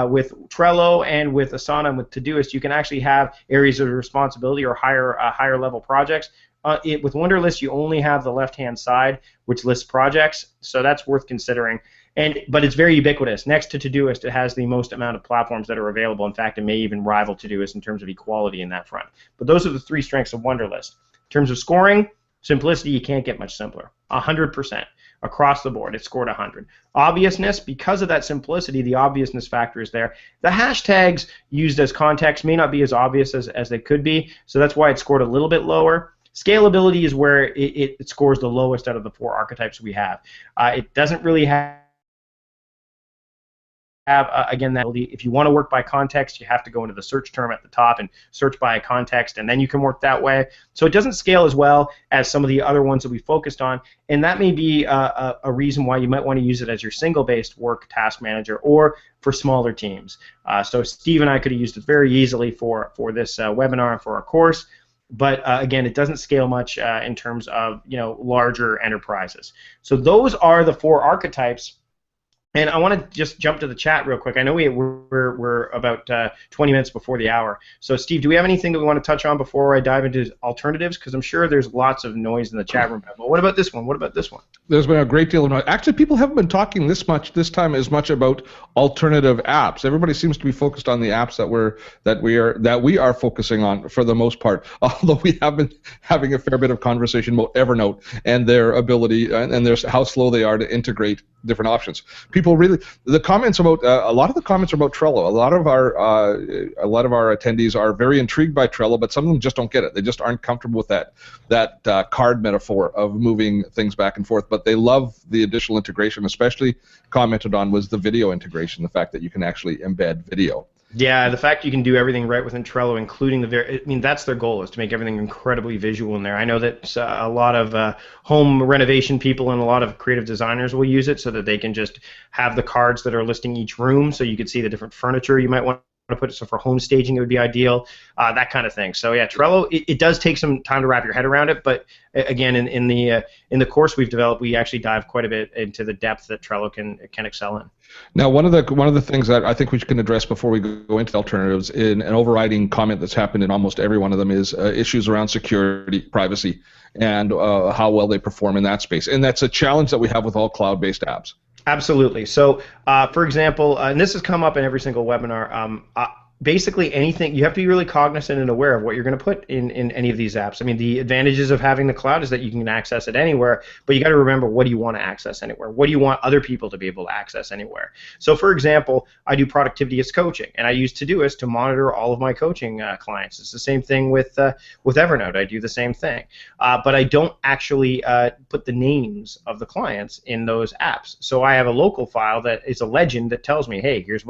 with Trello and with Asana and with ToDoist, you can actually have areas of responsibility or higher level projects. With Wunderlist, you only have the left-hand side, which lists projects, so that's worth considering. But it's very ubiquitous. Next to ToDoist, it has the most amount of platforms that are available. In fact, it may even rival ToDoist in terms of equality in that front. But those are the 3 strengths of Wunderlist. In terms of scoring, simplicity, you can't get much simpler. 100%. Across the board, it scored 100. Obviousness, because of that simplicity, the obviousness factor is there. The hashtags used as context may not be as obvious as they could be, so that's why it scored a little bit lower. Scalability is where it scores the lowest out of the 4 archetypes we have. It doesn't really have again, that if you want to work by context, you have to go into the search term at the top and search by a context, and then you can work that way. So it doesn't scale as well as some of the other ones that we focused on, and that may be a reason why you might want to use it as your single-based work task manager or for smaller teams. So Steve and I could have used it very easily for this webinar and for our course. But again, it doesn't scale much in terms of larger enterprises. So those are the 4 archetypes. And I want to just jump to the chat real quick. I know we're about 20 minutes before the hour. So Steve, do we have anything that we want to touch on before I dive into alternatives? Because I'm sure there's lots of noise in the chat room. But what about this one? What about this one? There's been a great deal of noise. Actually, people haven't been talking this time as much about alternative apps. Everybody seems to be focused on the apps that we are focusing on for the most part. Although we have been having a fair bit of conversation about Evernote and their ability and how slow they are to integrate different options. People really, the comments about a lot of the comments are about Trello. A lot of our attendees are very intrigued by Trello, but some of them just don't get it. They just aren't comfortable with that card metaphor of moving things back and forth. But they love the additional integration. Especially commented on was the video integration, the fact that you can actually embed video. Yeah, the fact you can do everything right within Trello, including that's their goal, is to make everything incredibly visual in there. I know that a lot of home renovation people and a lot of creative designers will use it so that they can just have the cards that are listing each room, so you can see the different furniture you might want to put it. So for home staging, it would be ideal, that kind of thing. So yeah, Trello, it does take some time to wrap your head around it, but again, in the course we've developed, we actually dive quite a bit into the depth that Trello can excel in. Now, one of the things that I think we can address before we go into alternatives, in an overriding comment that's happened in almost every one of them, is issues around security, privacy, and how well they perform in that space. And that's a challenge that we have with all cloud-based apps. Absolutely. So, for example, and this has come up in every single webinar, basically anything, you have to be really cognizant and aware of what you're going to put in any of these apps. I mean, the advantages of having the cloud is that you can access it anywhere, but you got to remember, what do you want to access anywhere? What do you want other people to be able to access anywhere? So, for example, I do Productivityist coaching, and I use ToDoist to monitor all of my coaching clients. It's the same thing with Evernote. I do the same thing, but I don't actually put the names of the clients in those apps. So I have a local file that is a legend that tells me, hey, here's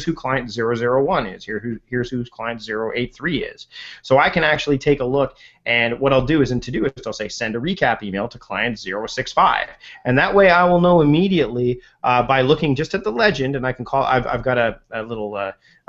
who client 001 is. Here's who client 083 is. So I can actually take a look, and what I'll do is in ToDoist, I'll say send a recap email to client 065, and that way I will know immediately by looking just at the legend, and I can call. I've got a little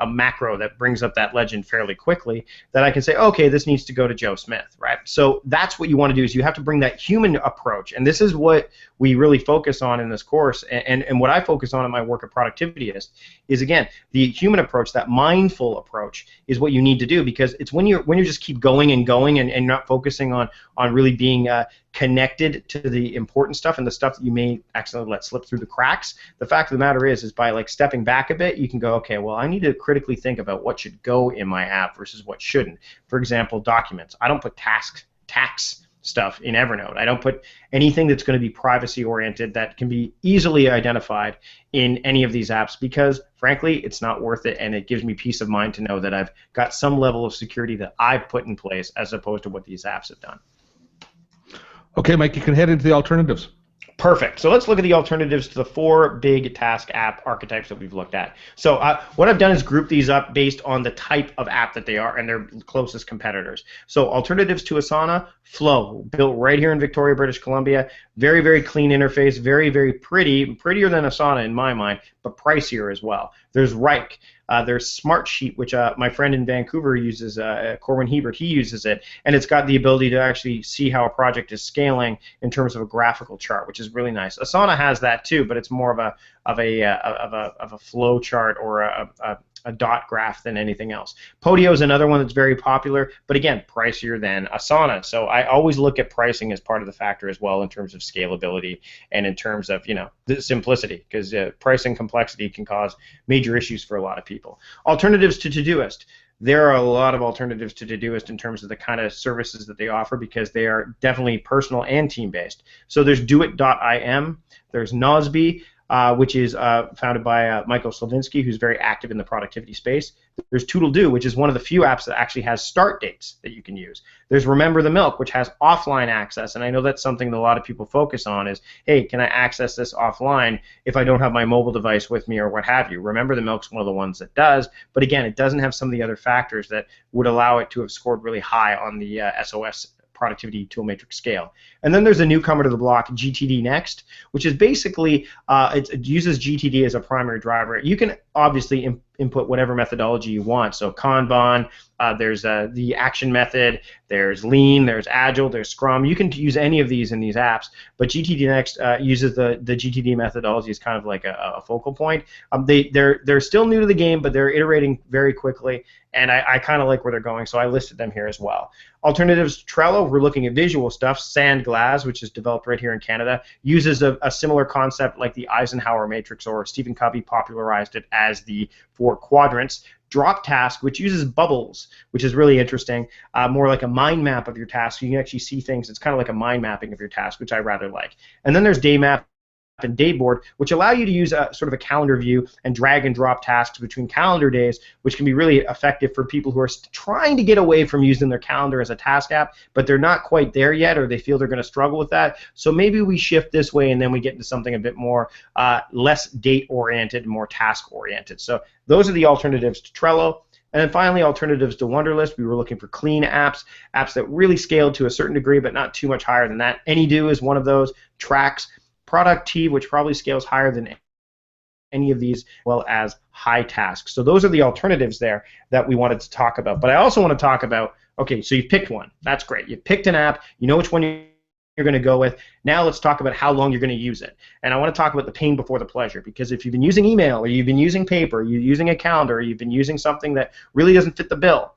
a macro that brings up that legend fairly quickly, that I can say, okay, this needs to go to Joe Smith, right? So that's what you want to do, is you have to bring that human approach, and this is what we really focus on in this course, and what I focus on in my work at Productivityist is, again, the human approach, that mindful approach is what you need to do, because it's when you just keep going and going and not focusing on really being connected to the important stuff and the stuff that you may accidentally let slip through the cracks. The fact of the matter is by like stepping back a bit, you can go, okay, well, I need to critically think about what should go in my app versus what shouldn't. For example, documents. I don't put tax stuff in Evernote. I don't put anything that's going to be privacy oriented that can be easily identified in any of these apps, because frankly it's not worth it, and it gives me peace of mind to know that I've got some level of security that I've put in place as opposed to what these apps have done. Okay, Mike, you can head into the alternatives. Perfect. So let's look at the alternatives to the 4 big task app archetypes that we've looked at. So what I've done is group these up based on the type of app that they are and their closest competitors. So alternatives to Asana, Flow, built right here in Victoria, British Columbia. Very, very clean interface, very, very pretty, prettier than Asana in my mind, but pricier as well. There's Rike. There's Smartsheet, which my friend in Vancouver uses, Corwin Hebert, he uses it, and it's got the ability to actually see how a project is scaling in terms of a graphical chart, which is really nice. Asana has that too, but it's more of a flow chart or a dot graph than anything else. Podio is another one that's very popular, but again, pricier than Asana. So I always look at pricing as part of the factor as well in terms of scalability and in terms of the simplicity, because pricing complexity can cause major issues for a lot of people. Alternatives to ToDoist. There are a lot of alternatives to ToDoist in terms of the kind of services that they offer, because they are definitely personal and team-based. So there's doit.im, there's Nozbe. which is founded by Michael Slavinsky, who's very active in the productivity space. There's ToDoist, which is one of the few apps that actually has start dates that you can use. There's Remember the Milk, which has offline access, and I know that's something that a lot of people focus on is, hey, can I access this offline if I don't have my mobile device with me or what have you? Remember the Milk's one of the ones that does, but again, it doesn't have some of the other factors that would allow it to have scored really high on the SOS Productivity Tool Matrix scale. And then there's a newcomer to the block, GTD Next, which is basically, it uses GTD as a primary driver. You can obviously input whatever methodology you want. So Kanban, there's the action method, there's Lean, there's Agile, there's Scrum. You can use any of these in these apps, but GTD Next uses the GTD methodology as kind of like a focal point. They're still new to the game, but they're iterating very quickly, and I kind of like where they're going, so I listed them here as well. Alternatives, Trello, we're looking at visual stuff. Sandglass, which is developed right here in Canada, uses a similar concept like the Eisenhower matrix, or Stephen Covey popularized it as the 4 quadrants. Drop Task, which uses bubbles, which is really interesting, more like a mind map of your task. You can actually see things. It's kind of like a mind mapping of your task, which I rather like. And then there's Daymap and Dayboard, which allow you to use a sort of a calendar view and drag and drop tasks between calendar days, which can be really effective for people who are trying to get away from using their calendar as a task app, but they're not quite there yet, or they feel they're going to struggle with that. So maybe we shift this way, and then we get into something a bit more less date-oriented, more task-oriented. So those are the alternatives to Trello. And then finally, alternatives to Wunderlist. We were looking for clean apps that really scaled to a certain degree, but not too much higher than that. AnyDo is one of those. Tracks. Productive, which probably scales higher than any of these, as well as high tasks. So those are the alternatives there that we wanted to talk about. But I also want to talk about, okay, so you've picked one. That's great. You've picked an app. You know which one you're going to go with. Now let's talk about how long you're going to use it. And I want to talk about the pain before the pleasure, because if you've been using email, or you've been using paper, or you're using a calendar, or you've been using something that really doesn't fit the bill,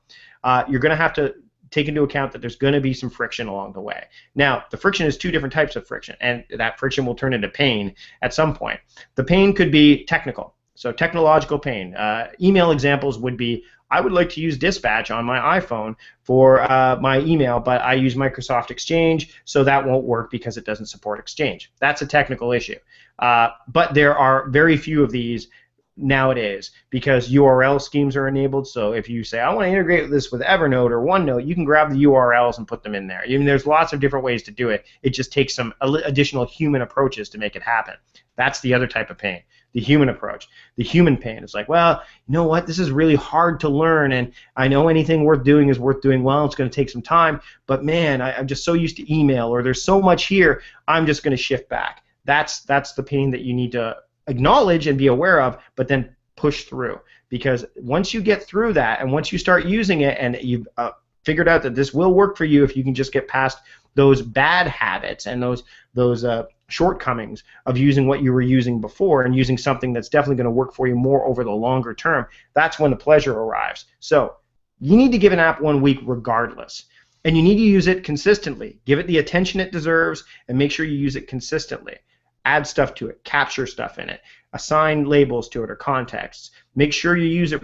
you're going to have to take into account that there's going to be some friction along the way. Now, the friction is 2 different types of friction, and that friction will turn into pain at some point. The pain could be technical, so technological pain. Email examples would be, I would like to use Dispatch on my iPhone for my email, but I use Microsoft Exchange, so that won't work because it doesn't support Exchange. That's a technical issue. But there are very few of these nowadays because URL schemes are enabled. So if you say, I want to integrate this with EVERNOTE or OneNote, you can grab the URLs and put them in there. I mean, there's lots of different ways to do it. It just takes some additional human approaches to make it happen. That's the other type of pain, the human approach. The human pain is like, well, you know what, this is really hard to learn, and I know anything worth doing is worth doing well. It's going to take some time, but man, I'm just so used to email, or there's so much here, I'm just going to shift back. That's the pain that you need to acknowledge and be aware of, but then push through. Because once you get through that, and once you start using it, and you've figured out that this will work for you if you can just get past those bad habits and those shortcomings of using what you were using before and using something that's definitely going to work for you more over the longer term, that's when the pleasure arrives. So you need to give an app 1 week regardless. And you need to use it consistently. Give it the attention it deserves, and make sure you use it consistently. Add stuff to it, capture stuff in it, assign labels to it or contexts. Make sure you use it,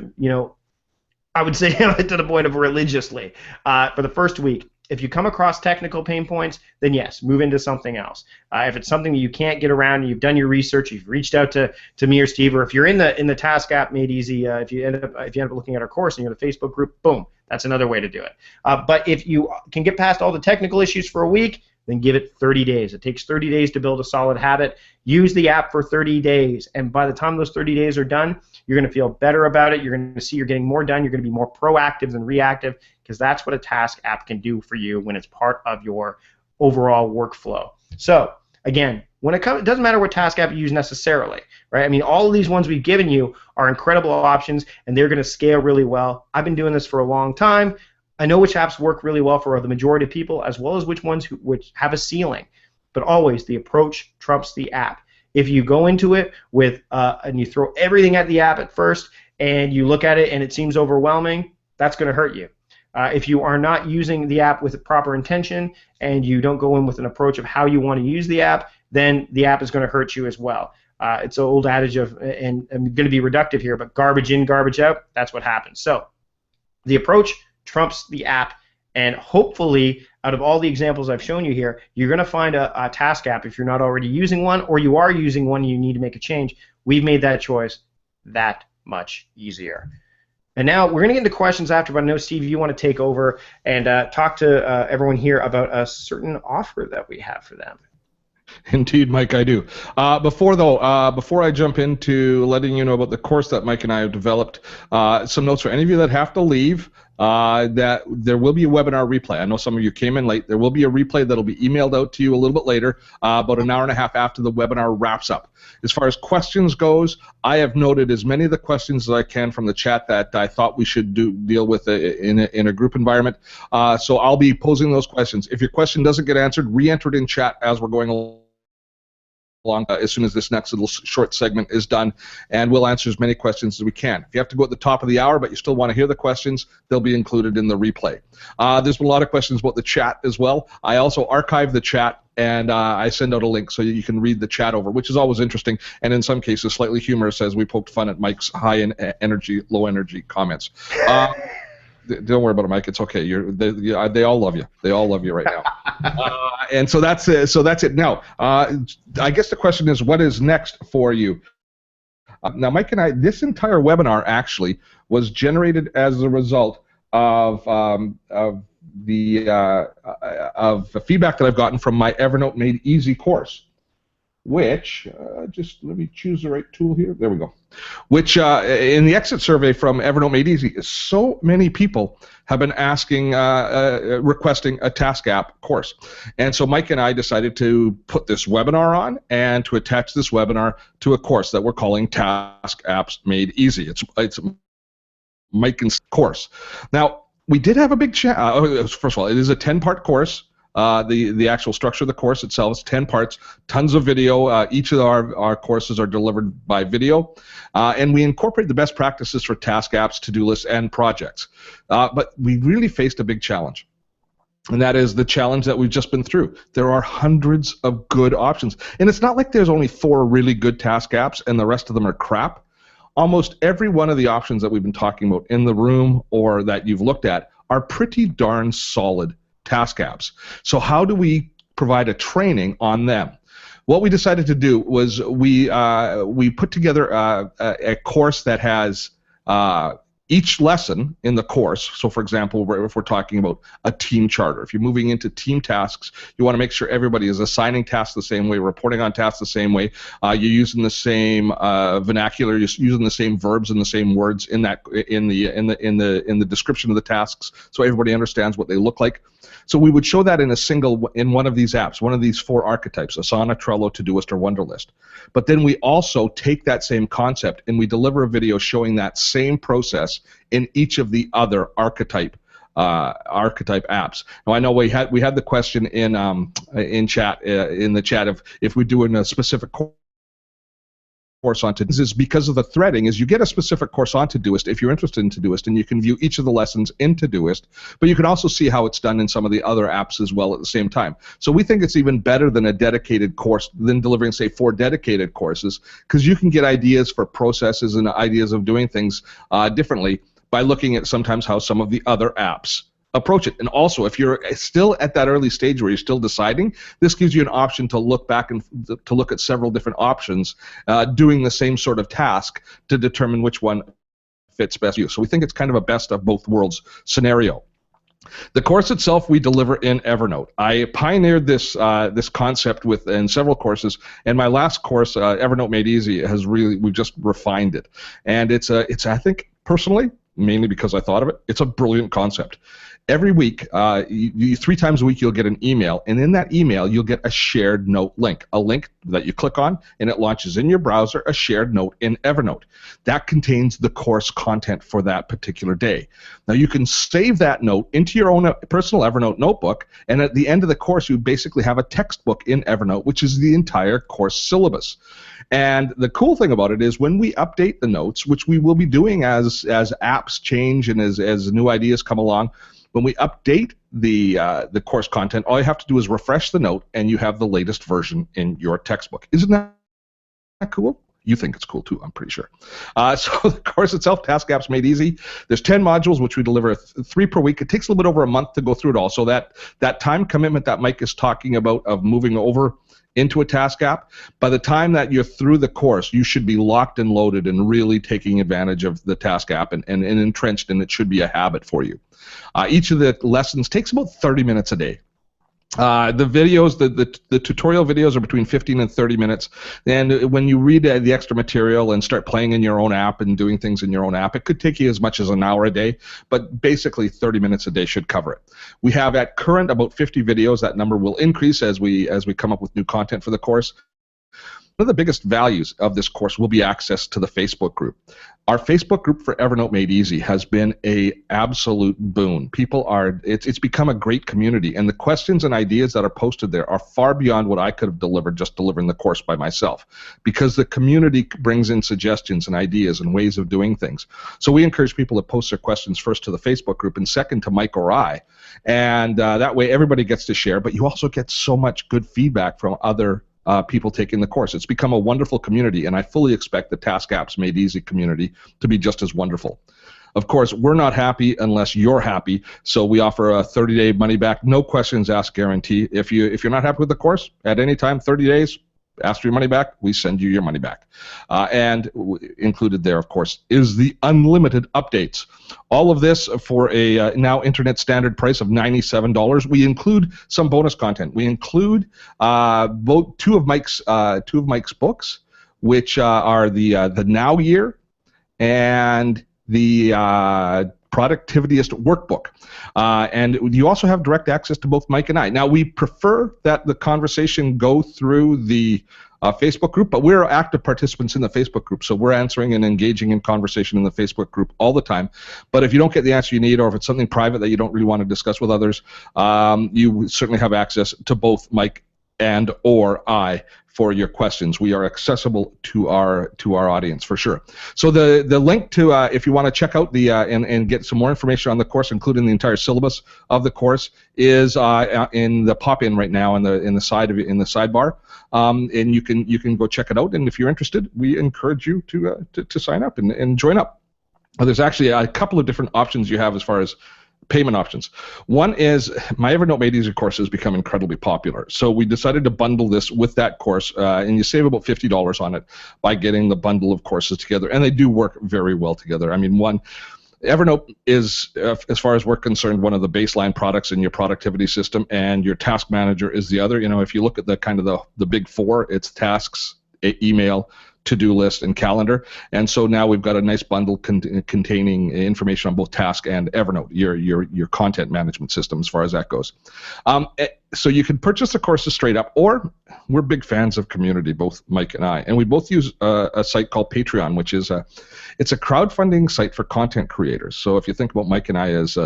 I would say to the point of religiously for the first week. If you come across technical pain points, then yes, move into something else. If it's something that you can't get around, and you've done your research, you've reached out to me or Steve, or if you're in the Task app Made Easy, if you end up looking at our course and you're in the Facebook group, boom, that's another way to do it. But if you can get past all the technical issues for a week, then give it 30 days. It takes 30 days to build a solid habit. Use the app for 30 days, and by the time those 30 days are done, you're going to feel better about it. You're going to see you're getting more done. You're going to be more proactive than reactive, because that's what a task app can do for you when it's part of your overall workflow. So, again, when it doesn't matter what task app you use necessarily, right? I mean, all of these ones we've given you are incredible options, and they're going to scale really well. I've been doing this for a long time. I know which apps work really well for the majority of people, as well as which ones which have a ceiling. But always, the approach trumps the app. If you go into it with and you throw everything at the app at first, and you look at it and it seems overwhelming, that's going to hurt you. If you are not using the app with proper intention, and you don't go in with an approach of how you want to use the app, then the app is going to hurt you as well. It's an old adage of, and I'm going to be reductive here, but garbage in, garbage out, that's what happens. So the approach trumps the app, and hopefully out of all the examples I've shown you here, you're going to find a task app if you're not already using one, or you are using one and you need to make a change. We've made that choice that much easier. And now we're going to get into questions after, but I know, Steve, you want to take over and talk to everyone here about a certain offer that we have for them. Indeed, Mike, I do. Before I jump into letting you know about the course that Mike and I have developed, some notes for any of you that have to leave. That there will be a webinar replay. I know some of you came in late. There will be a replay that will be emailed out to you a little bit later, about an hour and a half after the webinar wraps up. As far as questions goes, I have noted as many of the questions as I can from the chat that I thought we should deal with in a group environment. So I'll be posing those questions. If your question doesn't get answered, re-enter it in chat as we're going along. As soon as this next little short segment is done, and we'll answer as many questions as we can. If you have to go at the top of the hour but you still want to hear the questions, they'll be included in the replay. There's been a lot of questions about the chat as well. I also archive the chat, and I send out a link so you can read the chat over, which is always interesting, and in some cases slightly humorous as we poked fun at Mike's high-energy, low-energy comments. Don't worry about it, Mike. It's okay. They all love you. They all love you right now. And so that's it. So that's it. Now, I guess the question is, what is next for you? Now, Mike and I, this entire webinar actually was generated as a result of the feedback that I've gotten from my Evernote Made Easy course, which just let me choose the right tool here. There we go. Which in the exit survey from Evernote Made Easy, so many people have been asking, requesting a task app course. And so Mike and I decided to put this webinar on and to attach this webinar to a course that we're calling Task Apps Made Easy. It's Mike's course. Now, we did have a big chat. First of all, it is a 10-part course. The actual structure of the course itself is 10 parts, tons of video. Each of our courses are delivered by video, and we incorporate the best practices for task apps, to-do lists, and projects. But we really faced a big challenge, and that is the challenge that we've just been through. There are hundreds of good options, and it's not like there's only 4 really good task apps and the rest of them are crap. Almost every one of the options that we've been talking about in the room or that you've looked at are pretty darn solid task apps. So how do we provide a training on them? What we decided to do was we put together a course that has each lesson in the course. So for example, if we're talking about a team charter, if you're moving into team tasks, you want to make sure everybody is assigning tasks the same way, reporting on tasks the same way, you're using the same vernacular, you're using the same verbs and the same words in the description of the tasks, so everybody understands what they look like. So we would show that in one of these apps, one of these 4 archetypes: Asana, Trello, ToDoist, or Wunderlist. But then we also take that same concept and we deliver a video showing that same process in each of the other archetype apps. Now I know we had the question in the chat of if we're doing a specific course on Todoist. This is because of the threading, is you get a specific course on Todoist if you're interested in Todoist, and you can view each of the lessons in Todoist, but you can also see how it's done in some of the other apps as well at the same time. So we think it's even better than a dedicated course, than delivering, say, 4 dedicated courses, because you can get ideas for processes and ideas of doing things differently by looking at sometimes how some of the other apps approach it. And also, if you're still at that early stage where you're still deciding, this gives you an option to look back and to look at several different options doing the same sort of task to determine which one fits best for you. So we think it's kind of a best of both worlds scenario. The course itself we deliver in Evernote. I pioneered this concept in several courses, and my last course, Evernote Made Easy, we've just refined it. And it's I think personally, mainly because I thought of it, it's a brilliant concept. Every week, 3 times a week, you'll get an email, and in that email, you'll get a shared note link, a link that you click on, and it launches in your browser a shared note in Evernote. That contains the course content for that particular day. Now, you can save that note into your own personal Evernote notebook, and at the end of the course, you basically have a textbook in Evernote, which is the entire course syllabus. And the cool thing about it is when we update the notes, which we will be doing as apps change and as new ideas come along, when we update the course content, all you have to do is refresh the note, and you have the latest version in your textbook. Isn't that cool? You think it's cool too, I'm pretty sure. So the course itself, Task Apps Made Easy. There's 10 modules, which we deliver 3 per week. It takes a little bit over a month to go through it all. So that time commitment that Mike is talking about of moving over into a task app, by the time that you're through the course, you should be locked and loaded and really taking advantage of the task app and entrenched, and it should be a habit for you. Each of the lessons takes about 30 minutes a day. The videos, the tutorial videos are between 15 and 30 minutes. And when you read the extra material and start playing in your own app and doing things in your own app, it could take you as much as an hour a day, but basically 30 minutes a day should cover it. We have at current about 50 videos. That number will increase as we come up with new content for the course. One of the biggest values of this course will be access to the Facebook group. Our Facebook group for EVERNOTE Made Easy has been an absolute boon. It's become a great community, and the questions and ideas that are posted there are far beyond what I could have delivered just delivering the course by myself, because the community brings in suggestions and ideas and ways of doing things. So we encourage people to post their questions first to the Facebook group and second to Mike or I, and that way everybody gets to share, but you also get so much good feedback from other people taking the course. It's become a wonderful community, and I fully expect the Task Apps Made Easy community to be just as wonderful. Of course, we're not happy unless you're happy, so we offer a 30-day money-back, no questions asked guarantee. If you're not happy with the course, at any time, 30 days, ask for your money back, we send you your money back. And included there, of course, is the unlimited updates. All of this for a now internet standard price of $97. We include some bonus content. We include two of Mike's books, which are the Now Year and the Productivityist Workbook. And you also have direct access to both Mike and I. Now, we prefer that the conversation go through the Facebook group, but we're active participants in the Facebook group, so we're answering and engaging in conversation in the Facebook group all the time. But if you don't get the answer you need, or if it's something private that you don't really want to discuss with others, you certainly have access to both Mike and or I for your questions. We are accessible to our audience for sure. So the link to if you want to check out the and get some more information on the course, including the entire syllabus of the course, is in the pop-in right now in the sidebar, and you can go check it out. And if you're interested, we encourage you to sign up and join up. There's actually a couple of different options you have as far as payment options. One is my EVERNOTE Made Easy course has become incredibly popular. So we decided to bundle this with that course, and you save about $50 on it by getting the bundle of courses together. And they do work very well together. I mean, EVERNOTE is, as far as we're concerned, one of the baseline products in your productivity system, and your task manager is the other. You know, if you look at the kind of the big four, it's tasks, email, to-do list, and calendar. And so now we've got a nice bundle containing information on both Task and EVERNOTE, your content management system, as far as that goes. So you can purchase the courses straight up, or we're big fans of community, both Mike and I, and we both use a site called Patreon, which is it's a crowdfunding site for content creators. So if you think about Mike and I as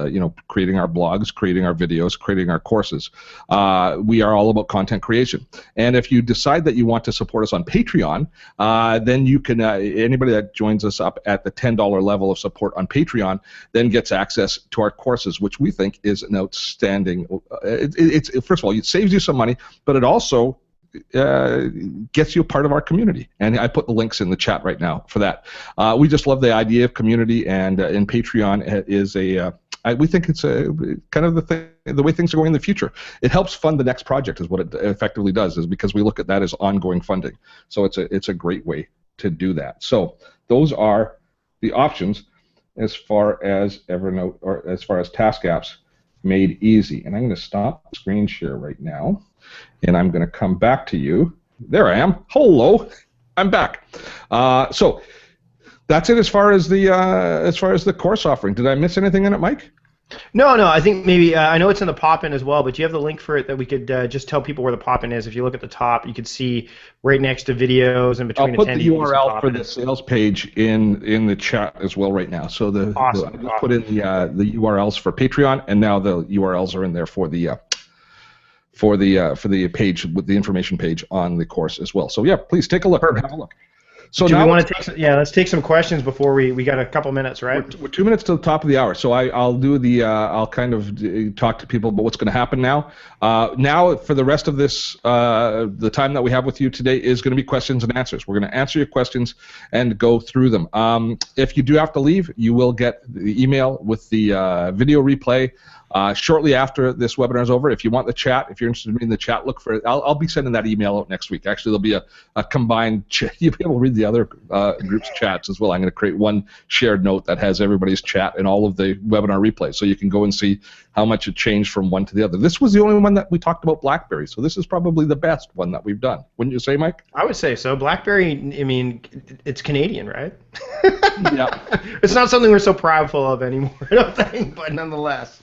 creating our blogs, creating our videos, creating our courses, we are all about content creation. And if you decide that you want to support us on Patreon, then you can anybody that joins us up at the $10 level of support on Patreon then gets access to our courses, which we think is an outstanding. First of all, it saves you some money, but it also gets you a part of our community. And I put the links in the chat right now for that. We just love the idea of community, and Patreon is we think it's kind of the way things are going in the future. It helps fund the next project, is what it effectively does, is because we look at that as ongoing funding. So it's a great way to do that. So those are the options as far as EVERNOTE, or as far as Task Apps Made Easy. And I'm going to stop the screen share right now, and I'm going to come back to you. There I am. Hello, I'm back. So that's it as far as the course offering. Did I miss anything in it, Mike? No. I think maybe I know it's in the pop-in as well, but do you have the link for it that we could just tell people where the pop-in is? If you look at the top, you could see right next to videos and between attendees. I'll put the URL for the sales page in the chat as well right now. So I just put in the URLs for Patreon, and now the URLs are in there for the page with the information page on the course as well. So yeah, please take a look. Have a look. So do now we want to take some, let's take some questions before we got a couple minutes, right? we're 2 minutes to the top of the hour, so I'll do the I'll kind of talk to people about what's going to happen now. Now for the rest of this, the time that we have with you today is going to be questions and answers. We're going to answer your questions and go through them. If you do have to leave, you will get the email with the video replay shortly after this webinar is over. If you want the chat, if you're interested in the chat, look for it. I'll be sending that email out next week. Actually, there'll be a combined chat. You'll be able to read the other group's chats as well. I'm going to create one shared note that has everybody's chat and all of the webinar replays, so you can go and see how much it changed from one to the other. This was the only one that we talked about BlackBerry, so this is probably the best one that we've done. Wouldn't you say, Mike? I would say so. BlackBerry, I mean, it's Canadian, right? Yeah. It's not something we're so proudful of anymore, I don't think, but nonetheless.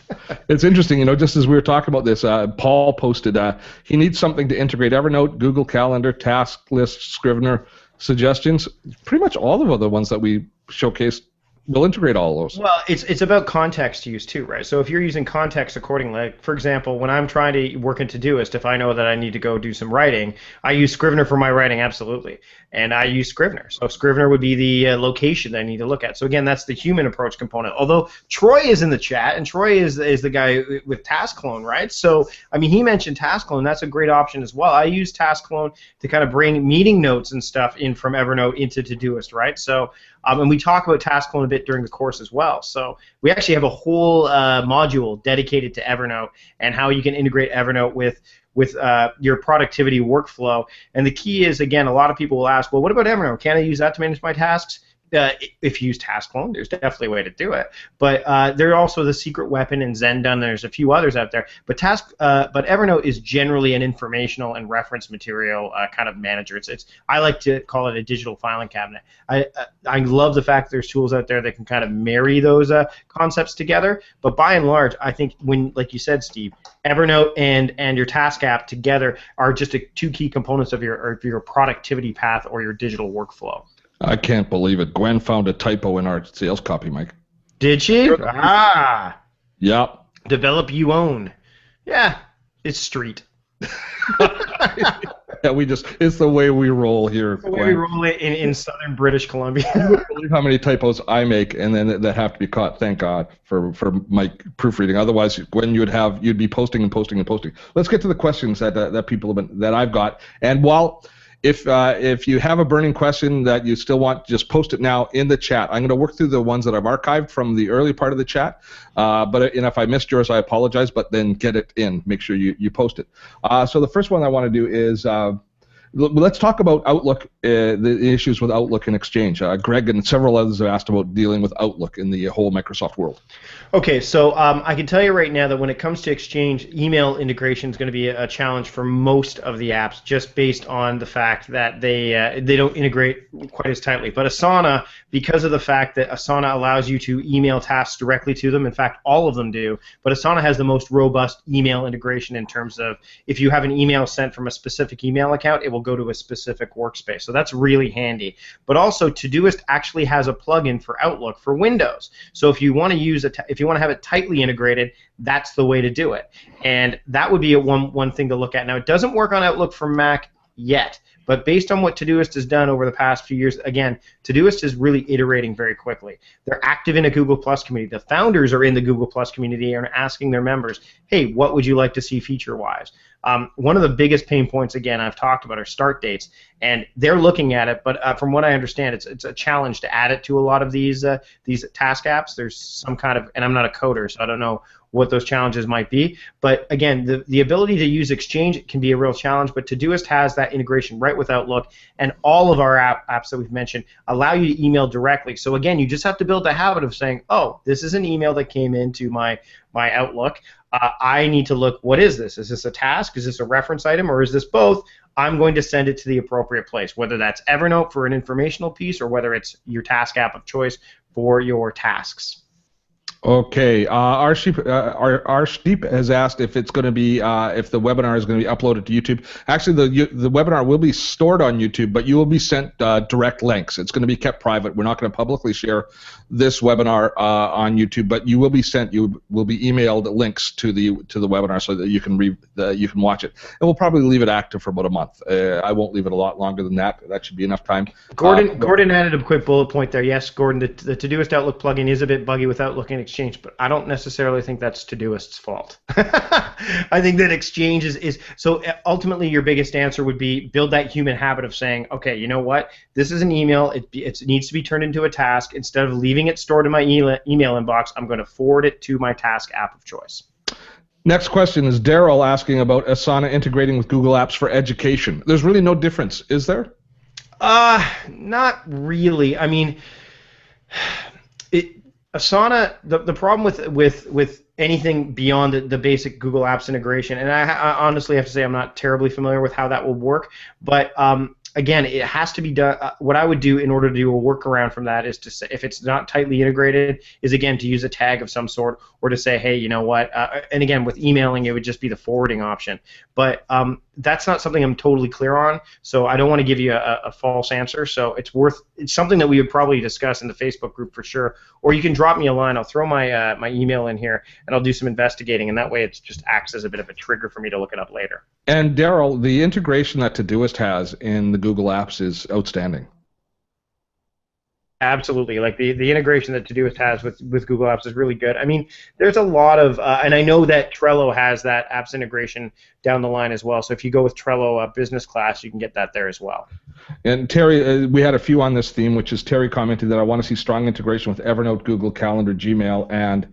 It's interesting, just as we were talking about this, Paul posted he needs something to integrate Evernote, Google Calendar, Task List, Scrivener, Suggestions. Pretty much all of the ones that we showcased will integrate all of those. Well, it's about context use too, right? So if you're using context accordingly, like, for example, when I'm trying to work in Todoist, if I know that I need to go do some writing, I use Scrivener for my writing, absolutely. And I use Scrivener. So Scrivener would be the location that I need to look at. So again, that's the human approach component. Although Troy is in the chat, and Troy is the guy with Task Clone, right? So, I mean, he mentioned Task Clone. That's a great option as well. I use Task Clone to kind of bring meeting notes and stuff in from Evernote into Todoist, right? So, and we talk about Task Clone a bit during the course as well. So we actually have a whole module dedicated to Evernote and how you can integrate Evernote with your productivity workflow. And the key is, again, a lot of people will ask, well, what about Evernote? Can I use that to manage my tasks? If you use Task Clone, there's definitely a way to do it. But there are also the Secret Weapon and Zendesk. There's a few others out there. But Evernote is generally an informational and reference material kind of manager. I like to call it a digital filing cabinet. I love the fact that there's tools out there that can kind of marry those concepts together. But by and large, I think when, like you said, Steve, Evernote and your Task app together are just two key components of your productivity path or your digital workflow. I can't believe it. Gwen found a typo in our sales copy, Mike. Did she? Yep. Develop you own. Yeah, it's street. Yeah, it's the way we roll here. It's the way we roll it in southern British Columbia. You wouldn't believe how many typos I make and then that have to be caught. Thank God for Mike proofreading. Otherwise, Gwen, you'd be posting and posting and posting. Let's get to the questions that people that I've got. And while if you have a burning question that you still want, just post it now in the chat. I'm going to work through the ones that I've archived from the early part of the chat. But if I missed yours, I apologize. But then get it in. Make sure you post it. So the first one I want to do is let's talk about Outlook, the issues with Outlook and Exchange. Greg and several others have asked about dealing with Outlook in the whole Microsoft world. Okay, so I can tell you right now that when it comes to Exchange, email integration is going to be a challenge for most of the apps, just based on the fact that they don't integrate quite as tightly. But Asana, because of the fact that Asana allows you to email tasks directly to them, in fact, all of them do, but Asana has the most robust email integration in terms of if you have an email sent from a specific email account, it will go to a specific workspace. So that's really handy. But also, Todoist actually has a plugin for Outlook for Windows. So if you want to if you want to have it tightly integrated, that's the way to do it. And that would be one thing to look at. Now, it doesn't work on Outlook for Mac yet, but based on what Todoist has done over the past few years, again, Todoist is really iterating very quickly. They're active in a Google Plus community. The founders are in the Google Plus community and are asking their members, hey, what would you like to see feature-wise? One of the biggest pain points, again, I've talked about are start dates, and they're looking at it, but from what I understand, it's a challenge to add it to a lot of these task apps. There's some kind of, and I'm not a coder, so I don't know what those challenges might be, but again, the ability to use Exchange can be a real challenge, but Todoist has that integration right with Outlook, and all of our apps that we've mentioned allow you to email directly. So again, you just have to build the habit of saying, oh, this is an email that came into my Outlook. I need to look, what is this? Is this a task? Is this a reference item? Or is this both? I'm going to send it to the appropriate place, whether that's Evernote for an informational piece or whether it's your task app of choice for your tasks. Okay. Our Sheep has asked if it's going to be if the webinar is going to be uploaded to YouTube. Actually, the webinar will be stored on YouTube, but you will be sent direct links. It's going to be kept private. We're not going to publicly share this webinar on YouTube, but you will be emailed links to the webinar so that you can watch it. And we'll probably leave it active for about a month. I won't leave it a lot longer than that. That should be enough time. Gordon added a quick bullet point there. Yes, Gordon, the Todoist Outlook plugin is a bit buggy with Outlook and Exchange, but I don't necessarily think that's Todoist's fault. I think that Exchange is so ultimately your biggest answer would be build that human habit of saying, okay, you know what, this is an email, it needs to be turned into a task. Instead of leaving it stored in my email inbox, I'm going to forward it to my task app of choice. Next question is Daryl asking about Asana integrating with Google Apps for education. There's really no difference, is there? Not really. I mean, Asana, the problem with anything beyond the basic Google Apps integration, and I honestly have to say I'm not terribly familiar with how that will work, but again, it has to be done. What I would do in order to do a workaround from that is to say, if it's not tightly integrated, is again to use a tag of some sort, or to say, hey, you know what? And again, with emailing, it would just be the forwarding option. But that's not something I'm totally clear on, so I don't want to give you a false answer. So it's something that we would probably discuss in the Facebook group for sure. Or you can drop me a line. I'll throw my my email in here, and I'll do some investigating, and that way it just acts as a bit of a trigger for me to look it up later. And Daryl, the integration that Todoist has in the Google Apps is outstanding. Absolutely, like the integration that Todoist has with Google Apps is really good. I mean, there's a lot of, and I know that Trello has that apps integration down the line as well. So if you go with Trello Business Class, you can get that there as well. And Terry, we had a few on this theme, which is Terry commented that I want to see strong integration with Evernote, Google Calendar, Gmail, and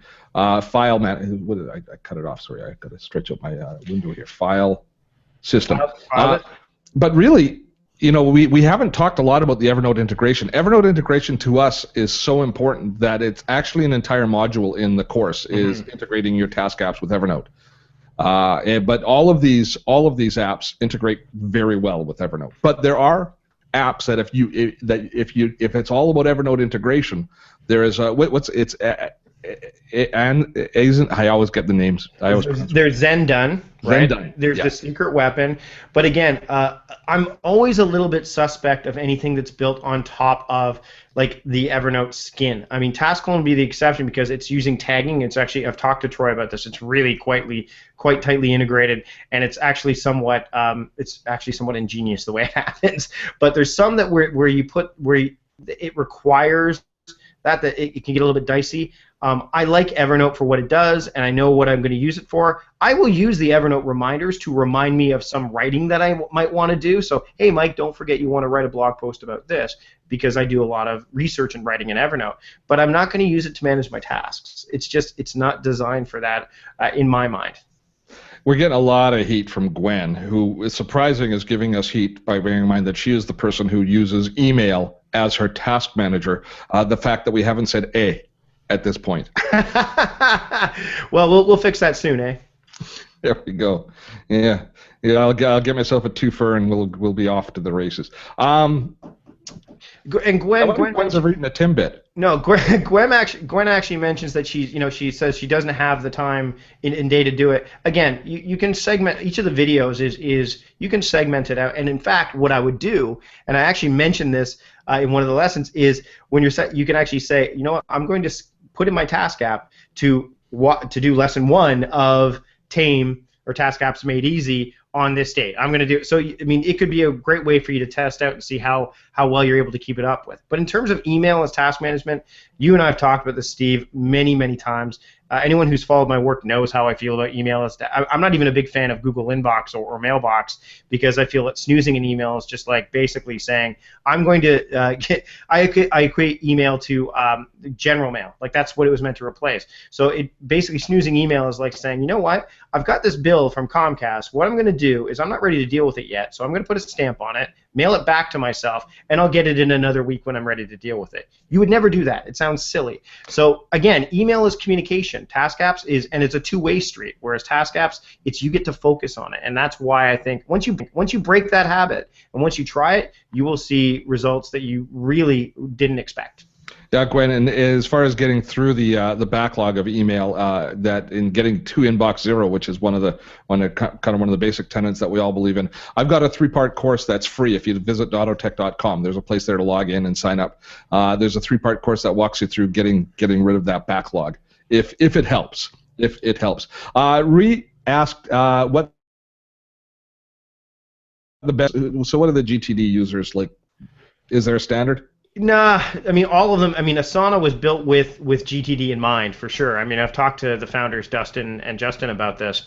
File Man. What did I cut it off? Sorry, I got to stretch out my window here. File system. But really, you know, we haven't talked a lot about the Evernote integration. Evernote integration to us is so important that it's actually an entire module in the course is integrating your task apps with Evernote. But all of these apps integrate very well with Evernote. But there are apps that if it's all about Evernote integration, there is I always get the names. There's Zendone, right? Zendone, there's the secret weapon. But again, I'm always a little bit suspect of anything that's built on top of like the Evernote skin. I mean, Taskclone would be the exception because it's using tagging. It's actually, I've talked to Troy about this. It's really quite tightly integrated, and it's actually somewhat ingenious the way it happens. But there's some that it requires that it can get a little bit dicey. I like Evernote for what it does, and I know what I'm going to use it for. I will use the Evernote reminders to remind me of some writing that I might want to do. So, hey, Mike, don't forget you want to write a blog post about this, because I do a lot of research and writing in Evernote. But I'm not going to use it to manage my tasks. It's not designed for that in my mind. We're getting a lot of heat from Gwen, who is surprising is giving us heat by bearing in mind that she is the person who uses email as her task manager. The fact that we haven't said A at this point. Well, we'll fix that soon, eh? There we go. Yeah. I'll get myself a twofer and we'll be off to the races. And Gwen's reading a Timbit. No, Gwen actually mentions that she says she doesn't have the time in day to do it. Again, you can segment each of the videos is you can segment it out. And in fact, what I would do, and I actually mentioned this in one of the lessons, is when you can actually say, you know what, I'm going to put in my task app to do lesson 1 of TAME or Task Apps Made Easy on this date. I'm going to do it. So, I mean, it could be a great way for you to test out and see how well you're able to keep it up with. But in terms of email as task management, you and I have talked about this, Steve, many, many times. Anyone who's followed my work knows how I feel about email. I'm not even a big fan of Google Inbox or Mailbox, because I feel that snoozing an email is just like basically saying, I'm going to I equate email to general mail. Like, that's what it was meant to replace. So basically snoozing email is like saying, you know what, I've got this bill from Comcast. What I'm going to do is I'm not ready to deal with it yet, so I'm going to put a stamp on it, mail it back to myself, and I'll get it in another week when I'm ready to deal with it. You would never do that. It sounds silly. So again, email is communication. Task apps and it's a two-way street, whereas task apps, it's you get to focus on it. And that's why I think once you break that habit and once you try it, you will see results that you really didn't expect. Yeah, Gwen, and as far as getting through the backlog of email, that in getting to inbox zero, which is one of the basic tenets that we all believe in, I've got a 3-part course that's free. If you visit dottotech.com, there's a place there to log in and sign up. There's a 3-part course that walks you through getting rid of that backlog, if it helps. If it helps. Ree asked what the best. So, what are the GTD users like? Is there a standard? Nah, I mean all of them. I mean Asana was built with GTD in mind for sure. I mean I've talked to the founders Dustin and Justin about this,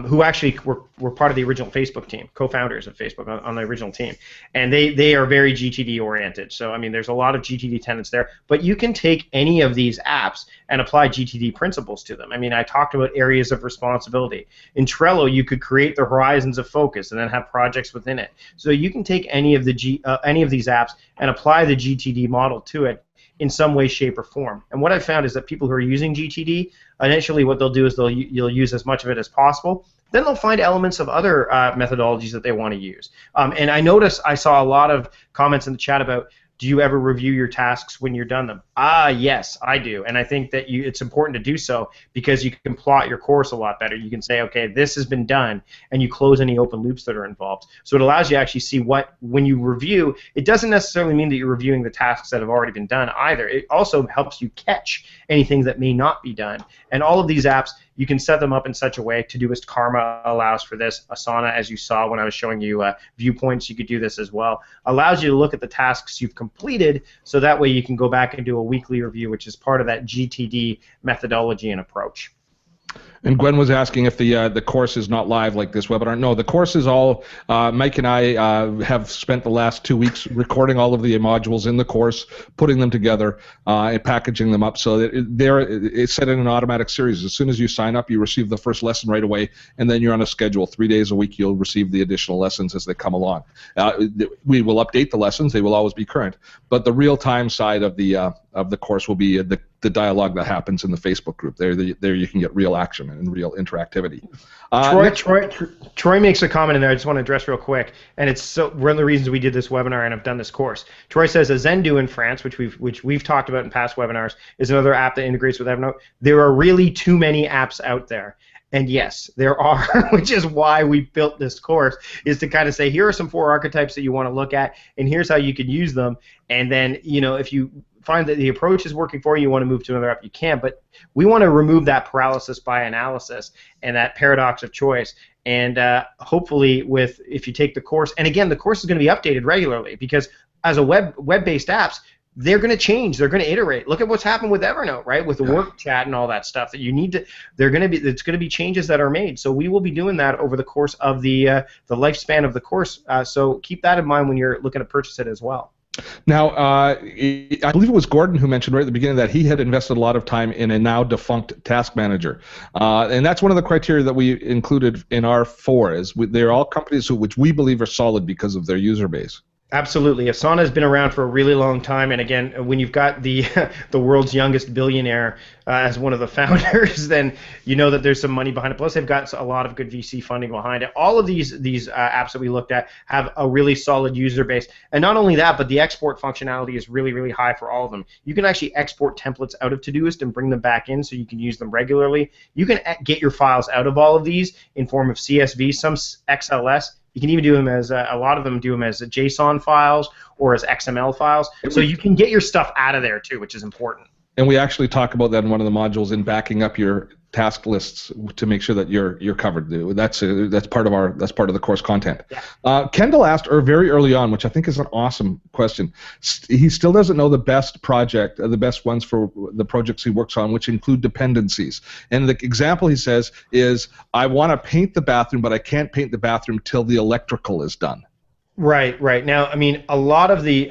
who actually were part of the original Facebook team, co-founders of Facebook on the original team, and they are very GTD oriented. So I mean there's a lot of GTD tenets there, but you can take any of these apps and apply GTD principles to them. I mean I talked about areas of responsibility. In Trello you could create the horizons of focus and then have projects within it. So you can take any of these apps and apply the GTD model to it in some way, shape, or form. And what I've found is that people who are using GTD, initially what they'll do is you'll use as much of it as possible. Then they'll find elements of other methodologies that they want to use. And I saw a lot of comments in the chat about, do you ever review your tasks when you're done them? Yes, I do. And I think that it's important to do so because you can plot your course a lot better. You can say, okay, this has been done, and you close any open loops that are involved. So it allows you to actually see when you review, it doesn't necessarily mean that you're reviewing the tasks that have already been done either. It also helps you catch anything that may not be done. And all of these apps, you can set them up in such a way. ToDoist Karma allows for this. Asana, as you saw when I was showing you viewpoints, you could do this as well. Allows you to look at the tasks you've completed, so that way you can go back and do a weekly review, which is part of that GTD methodology and approach. And Gwen was asking if the course is not live like this webinar. No, the course is all. Mike and I have spent the last 2 weeks recording all of the modules in the course, putting them together, and packaging them up so that it's set in an automatic series. As soon as you sign up, you receive the first lesson right away, and then you're on a schedule. 3 days a week, you'll receive the additional lessons as they come along. We will update the lessons; they will always be current. But the real-time side of the course will be the dialogue that happens in the Facebook group. There you can get real action and real interactivity. Troy makes a comment in there I just want to address real quick, and it's one of the reasons we did this webinar and have done this course. Troy says, a Zendu in France, which we've talked about in past webinars, is another app that integrates with EVERNOTE. There are really too many apps out there. And yes, there are, which is why we built this course, is to kind of say, here are some 4 archetypes that you want to look at, and here's how you can use them. And then, if you find that the approach is working for you, you want to move to another app, you can. But we want to remove that paralysis by analysis and that paradox of choice. And hopefully, if you take the course, and again, the course is going to be updated regularly because as a web-based apps, they're going to change. They're going to iterate. Look at what's happened with EVERNOTE, right? With the work chat and all that stuff that you need to. It's going to be changes that are made. So we will be doing that over the course of the lifespan of the course. So keep that in mind when you're looking to purchase it as well. Now, I believe it was Gordon who mentioned right at the beginning that he had invested a lot of time in a now defunct task manager, and that's one of the criteria that we included in our 4. They're all companies which we believe are solid because of their user base. Absolutely. Asana has been around for a really long time, and again, when you've got the world's youngest billionaire as one of the founders, then you know that there's some money behind it. Plus, they've got a lot of good VC funding behind it. All of these apps that we looked at have a really solid user base, and not only that, but the export functionality is really, really high for all of them. You can actually export templates out of ToDoist and bring them back in, so you can use them regularly. You can get your files out of all of these in form of CSV, some XLS. You can even do them as a lot of them do them as JSON files or as XML files. So you can get your stuff out of there too, which is important. And we actually talk about that in one of the modules in backing up your task lists to make sure that you're covered. That's part of the course content. Yeah. Kendall asked very early on, which I think is an awesome question. He still doesn't know the best ones for the projects he works on, which include dependencies. And the example he says is, I want to paint the bathroom, but I can't paint the bathroom till the electrical is done. Right. Now, I mean, a lot of the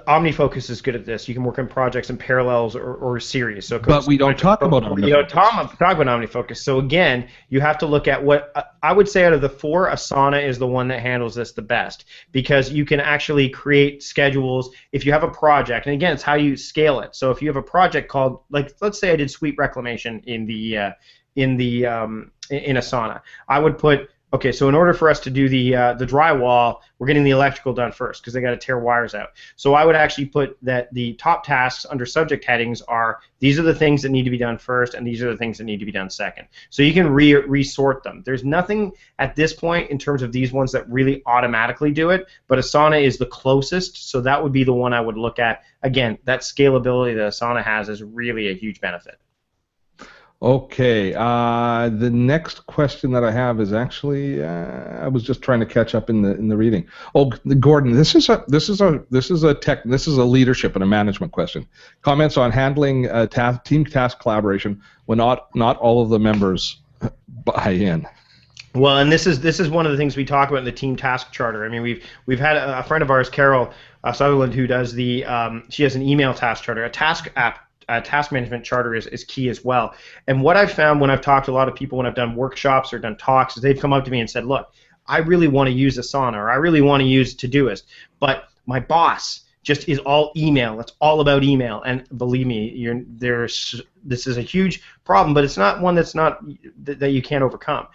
OmniFocus is good at this. You can work on projects in parallels or series. So, but we don't talk about OmniFocus. You don't talk about OmniFocus. So again, you have to look at what I would say out of the 4, Asana is the one that handles this the best because you can actually create schedules if you have a project. And again, it's how you scale it. So if you have a project called, like, let's say I did sweep reclamation in Asana, I would put Okay, so in order for us to do the drywall, we're getting the electrical done first because they got to tear wires out. So I would actually put that the top tasks under subject headings are these are the things that need to be done first, and these are the things that need to be done second. So you can resort them. There's nothing at this point in terms of these ones that really automatically do it, but Asana is the closest, so that would be the one I would look at. Again, that scalability that Asana has is really a huge benefit. Okay, the next question that I have is actually I was just trying to catch up in the reading. Oh, Gordon, this is a leadership and a management question. Comments on handling team task collaboration when not all of the members buy in. Well, and this is one of the things we talk about in the team task charter. I mean, we've had a friend of ours, Carol Sutherland, who does she has an email task charter, a task app. Task management charter is key as well. And what I've found when I've talked to a lot of people when I've done workshops or done talks is they've come up to me and said, look, I really want to use Asana or I really want to use ToDoist, but my boss just is all email. It's all about email. And believe me, this is a huge problem, but it's not one that you can't overcome.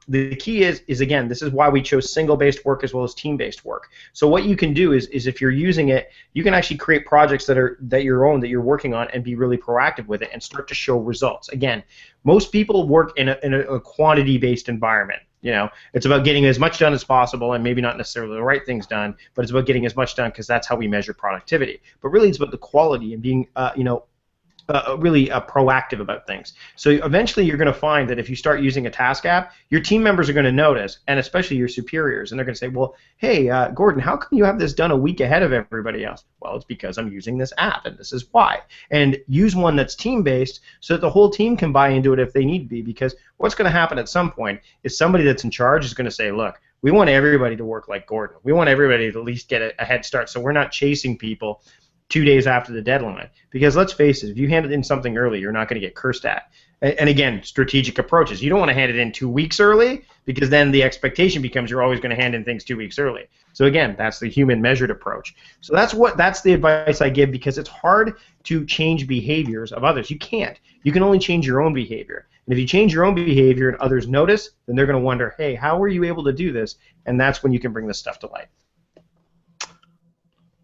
The key is again, this is why we chose single-based work as well as team-based work. So what you can do is if you're using it, you can actually create projects that you're working on and be really proactive with it and start to show results. Again, most people work in a quantity-based environment. You know, it's about getting as much done as possible and maybe not necessarily the right things done, but it's about getting as much done because that's how we measure productivity. But really it's about the quality and being, really proactive about things. So eventually you're going to find that if you start using a task app, your team members are going to notice, and especially your superiors, and they're going to say, well, hey, Gordon, how come you have this done a week ahead of everybody else? Well, it's because I'm using this app, and this is why. And use one that's team-based so that the whole team can buy into it if they need to be, because what's going to happen at some point is somebody that's in charge is going to say, look, we want everybody to work like Gordon. We want everybody to at least get a head start so we're not chasing people 2 days after the deadline. Because let's face it, if you hand it in something early, you're not going to get cursed at. And again, strategic approaches. You don't want to hand it in 2 weeks early because then the expectation becomes you're always going to hand in things 2 weeks early. So again, that's the human measured approach. So that's the advice I give because it's hard to change behaviors of others. You can't. You can only change your own behavior. And if you change your own behavior and others notice, then they're going to wonder, hey, how were you able to do this? And that's when you can bring this stuff to light.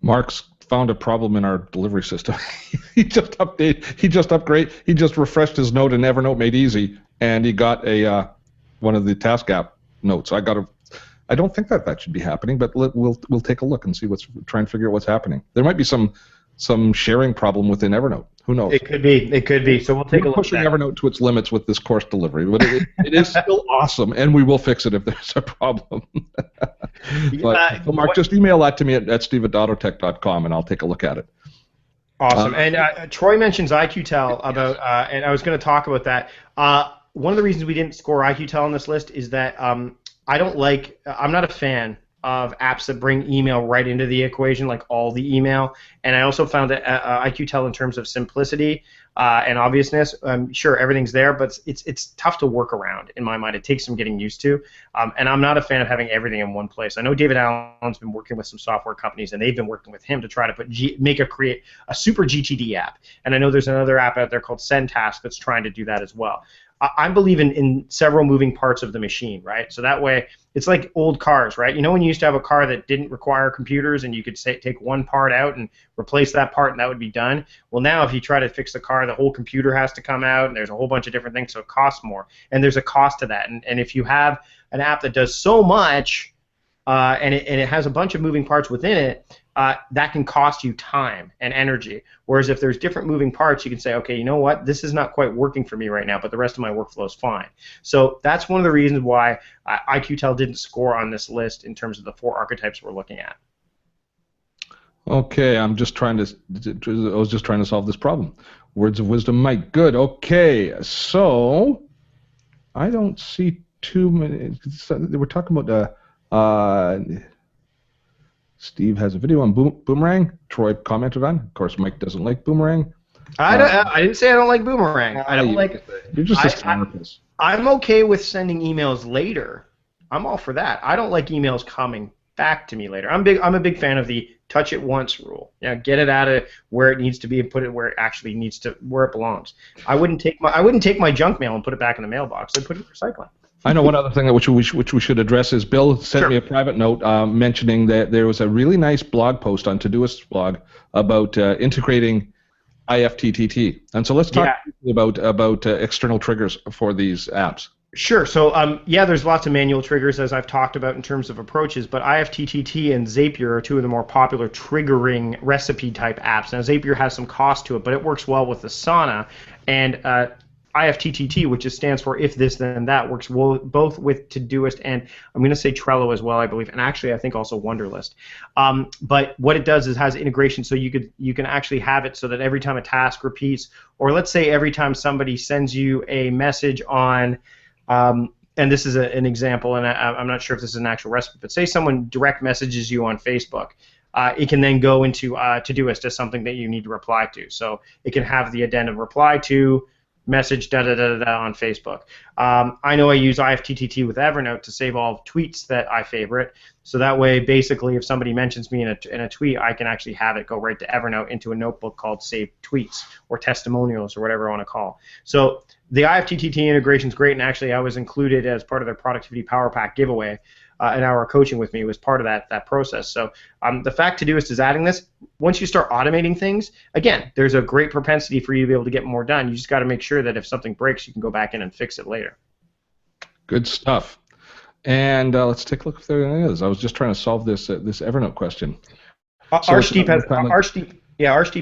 Mark's found a problem in our delivery system. He just refreshed his note in Evernote Made Easy, and he got one of the task app notes. I don't think that should be happening, but we'll take a look and try and figure out what's happening. There might be some sharing problem within Evernote. Who knows? It could be. So we'll take a look. Pushing Evernote to its limits with this course delivery, but it is still awesome, and we will fix it if there's a problem. So Mark, just email that to me at steve@dottotech.com, and I'll take a look at it. Awesome. And Troy mentions IQTel about, and I was going to talk about that. One of the reasons we didn't score IQTel on this list is that I'm not a fan of apps that bring email right into the equation, like all the email. And I also found that IQTel, in terms of simplicity and obviousness, sure, everything's there, but it's tough to work around in my mind. It takes some getting used to. And I'm not a fan of having everything in one place. I know David Allen's been working with some software companies, and they've been working with him to try to create a super GTD app. And I know there's another app out there called SendTask that's trying to do that as well. I believe in several moving parts of the machine, right? So that way, it's like old cars, right? You know when you used to have a car that didn't require computers and you could take one part out and replace that part and that would be done? Well, now if you try to fix the car, the whole computer has to come out and there's a whole bunch of different things, so it costs more. And there's a cost to that. And if you have an app that does so much and it has a bunch of moving parts within it, that can cost you time and energy. Whereas if there's different moving parts, you can say, okay, you know what, this is not quite working for me right now, but the rest of my workflow is fine. So that's one of the reasons why IQTel didn't score on this list in terms of the 4 archetypes we're looking at. Okay, I was just trying to solve this problem. Words of wisdom, Mike. Good. Okay, so I don't see too many. We're talking about Steve has a video on Boomerang. Troy commented on. Of course, Mike doesn't like Boomerang. I didn't say I don't like Boomerang. I don't like. You're just a therapist. I'm okay with sending emails later. I'm all for that. I don't like emails coming back to me later. I'm a big fan of the touch it once rule. Get it out of where it needs to be and put it where it actually needs to, where it belongs. I wouldn't take my junk mail and put it back in the mailbox. I'd put it in recycling. I know one other thing that which we should address is Bill sent me a private note mentioning that there was a really nice blog post on ToDoist blog about integrating IFTTT. And so let's talk about external triggers for these apps. Sure. So, yeah, there's lots of manual triggers, as I've talked about in terms of approaches, but IFTTT and Zapier are two of the more popular triggering recipe-type apps. Now, Zapier has some cost to it, but it works well with Asana, and IFTTT, which stands for If This Then That, works both with ToDoist and I'm going to say Trello as well, I believe, and actually I think also Wunderlist. But what it does is has integration, so you can actually have it so that every time a task repeats, or let's say every time somebody sends you a message on and this is an example, and I'm not sure if this is an actual recipe, but say someone direct messages you on Facebook. It can then go into ToDoist as something that you need to reply to. So it can have the addendum reply to message da-da-da-da-da on Facebook. I know I use IFTTT with Evernote to save all tweets that I favorite. So that way, basically, if somebody mentions me in a tweet, I can actually have it go right to Evernote into a notebook called Saved Tweets or Testimonials or whatever I want to call. So the IFTTT integration is great, and actually I was included as part of their Productivity Power Pack giveaway. An hour coaching with me was part of that process. So the fact ToDoist is adding this. Once you start automating things, again, there's a great propensity for you to be able to get more done. You just got to make sure that if something breaks, you can go back in and fix it later. Good stuff. And let's take a look if there is. I was just trying to solve this Evernote question. Arshdeep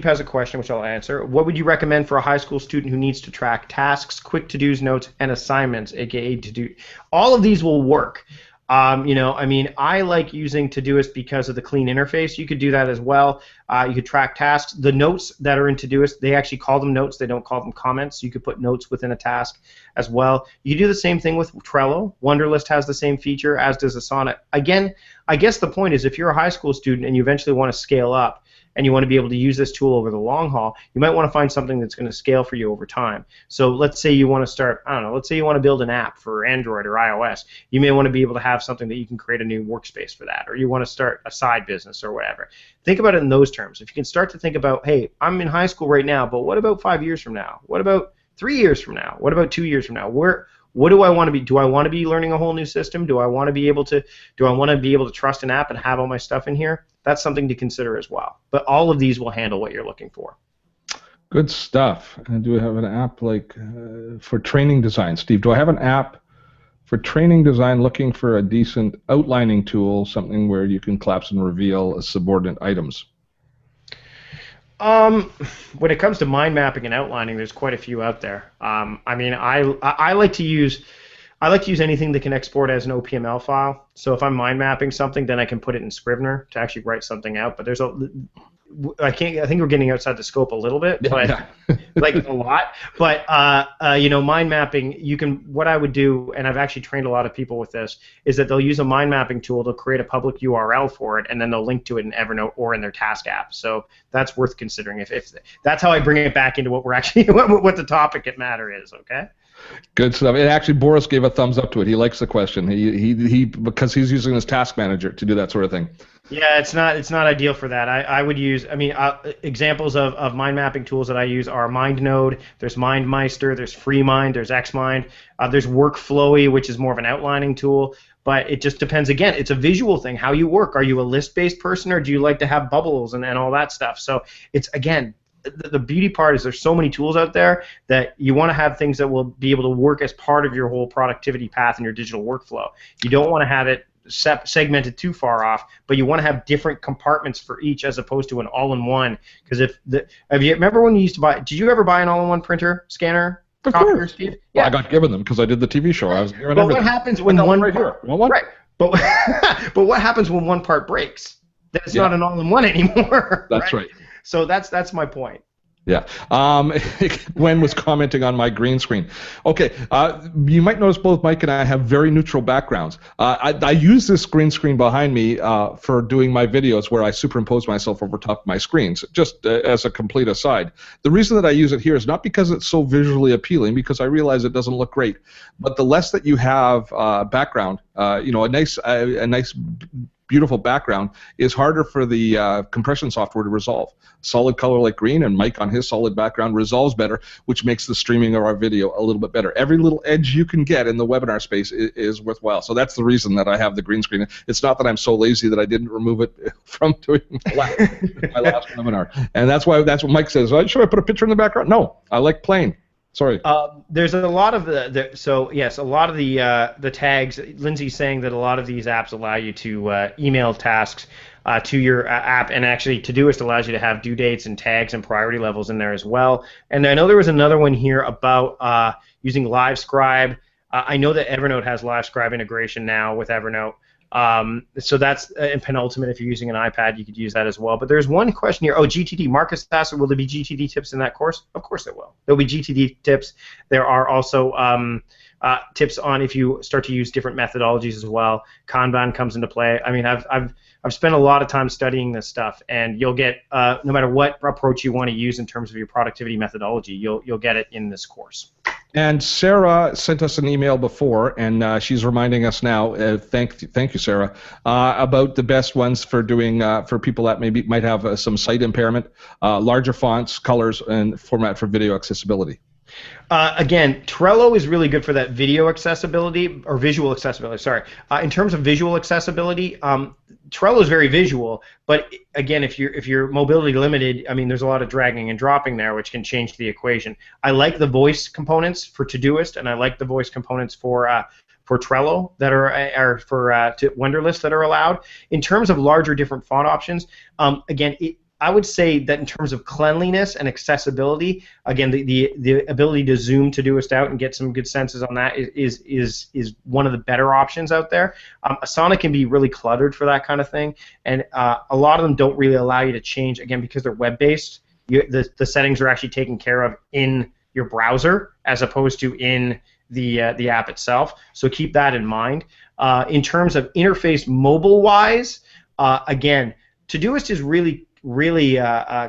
has a question, which I'll answer. What would you recommend for a high school student who needs to track tasks, quick to-dos, notes, and assignments, aka to-do? All of these will work. I like using ToDoist because of the clean interface. You could do that as well. You could track tasks. The notes that are in ToDoist, they actually call them notes. They don't call them comments. You could put notes within a task as well. You do the same thing with Trello. Wunderlist has the same feature, as does Asana. Again, I guess the point is if you're a high school student and you eventually want to scale up, and you want to be able to use this tool over the long haul, you might want to find something that's going to scale for you over time. So let's say you want to start, let's say you want to build an app for Android or iOS. You may want to be able to have something that you can create a new workspace for that, or you want to start a side business or whatever. Think about it in those terms. If you can start to think about, hey, I'm in high school right now, but what about 5 years from now? What about 3 years from now? What about 2 years from now? What do I want to be? Do I want to be learning a whole new system? Do I want to be able to trust an app and have all my stuff in here? That's something to consider as well. But all of these will handle what you're looking for. Good stuff. And do we have an app like for training design? Steve, do I have an app for training design looking for a decent outlining tool, something where you can collapse and reveal subordinate items? When it comes to mind mapping and outlining, there's quite a few out there. I like to use anything that can export as an OPML file. So if I'm mind mapping something, then I can put it in Scrivener to actually write something out. But I think we're getting outside the scope a little bit, but like a lot. But mind mapping, what I would do, and I've actually trained a lot of people with this, is that they'll use a mind mapping tool to create a public URL for it, and then they'll link to it in Evernote or in their task app. So that's worth considering. If that's how I bring it back into what we're actually what the topic at matter is. Okay. Good stuff. And actually, Boris gave a thumbs up to it. He likes the question. He because he's using his task manager to do that sort of thing. Yeah, it's not ideal for that. I would use, examples of mind mapping tools that I use are MindNode, there's MindMeister, there's FreeMind, there's XMind, there's WorkFlowy, which is more of an outlining tool. But it just depends. Again, it's a visual thing, how you work. Are you a list-based person, or do you like to have bubbles and all that stuff? So it's, again, the beauty part is there's so many tools out there that you want to have things that will be able to work as part of your whole productivity path in your digital workflow. You don't want to have it segmented too far off, but you want to have different compartments for each as opposed to an all-in-one. Because remember when you used to buy? Did you ever buy an all-in-one printer, scanner? Of course. Yeah. Well, I got given them because I did the TV show. I was given everything. What happens when one right here? Right. But what happens when one part breaks? Then it's not an all-in-one anymore. That's right. So that's my point. Yeah. Gwen was commenting on my green screen. Okay. You might notice both Mike and I have very neutral backgrounds. I use this green screen behind me for doing my videos where I superimpose myself over top of my screens, just as a complete aside. The reason that I use it here is not because it's so visually appealing, because I realize it doesn't look great, but the less that you have background, a nice beautiful background is harder for the compression software to resolve. Solid color like green, and Mike on his solid background resolves better, which makes the streaming of our video a little bit better. Every little edge you can get in the webinar space is worthwhile. So that's the reason that I have the green screen. It's not that I'm so lazy that I didn't remove it from doing my last webinar. And that's what Mike says. Should I put a picture in the background? No, I like plain. Sorry. There's a lot of a lot of the tags. Lindsay's saying that a lot of these apps allow you to email tasks to your app, and actually Todoist allows you to have due dates and tags and priority levels in there as well. And I know there was another one here about using LiveScribe. I know that Evernote has LiveScribe integration now with Evernote. So that's in penultimate. If you're using an iPad, you could use that as well. But there's one question here. Oh, GTD. Marcus asked, will there be GTD tips in that course? Of course there will. There'll be GTD tips. There are also tips on if you start to use different methodologies as well. Kanban comes into play. I mean, I've spent a lot of time studying this stuff, and you'll get no matter what approach you want to use in terms of your productivity methodology, you'll get it in this course. And Sarah sent us an email before, and she's reminding us now. Thank you, Sarah, about the best ones for doing for people that might have some sight impairment, larger fonts, colors, and format for video accessibility. Again, Trello is really good for that video accessibility, or visual accessibility, sorry. In terms of visual accessibility, Trello is very visual, but again, if you're mobility limited, I mean, there's a lot of dragging and dropping there, which can change the equation. I like the voice components for Todoist, and I like the voice components for Trello that are for Wunderlist that are allowed. In terms of larger different font options, again, I would say that in terms of cleanliness and accessibility, again, the ability to zoom Todoist out and get some good senses on that is one of the better options out there. Asana can be really cluttered for that kind of thing, and a lot of them don't really allow you to change, again, because they're web-based. The settings are actually taken care of in your browser as opposed to in the app itself, so keep that in mind. In terms of interface mobile-wise, again, Todoist is really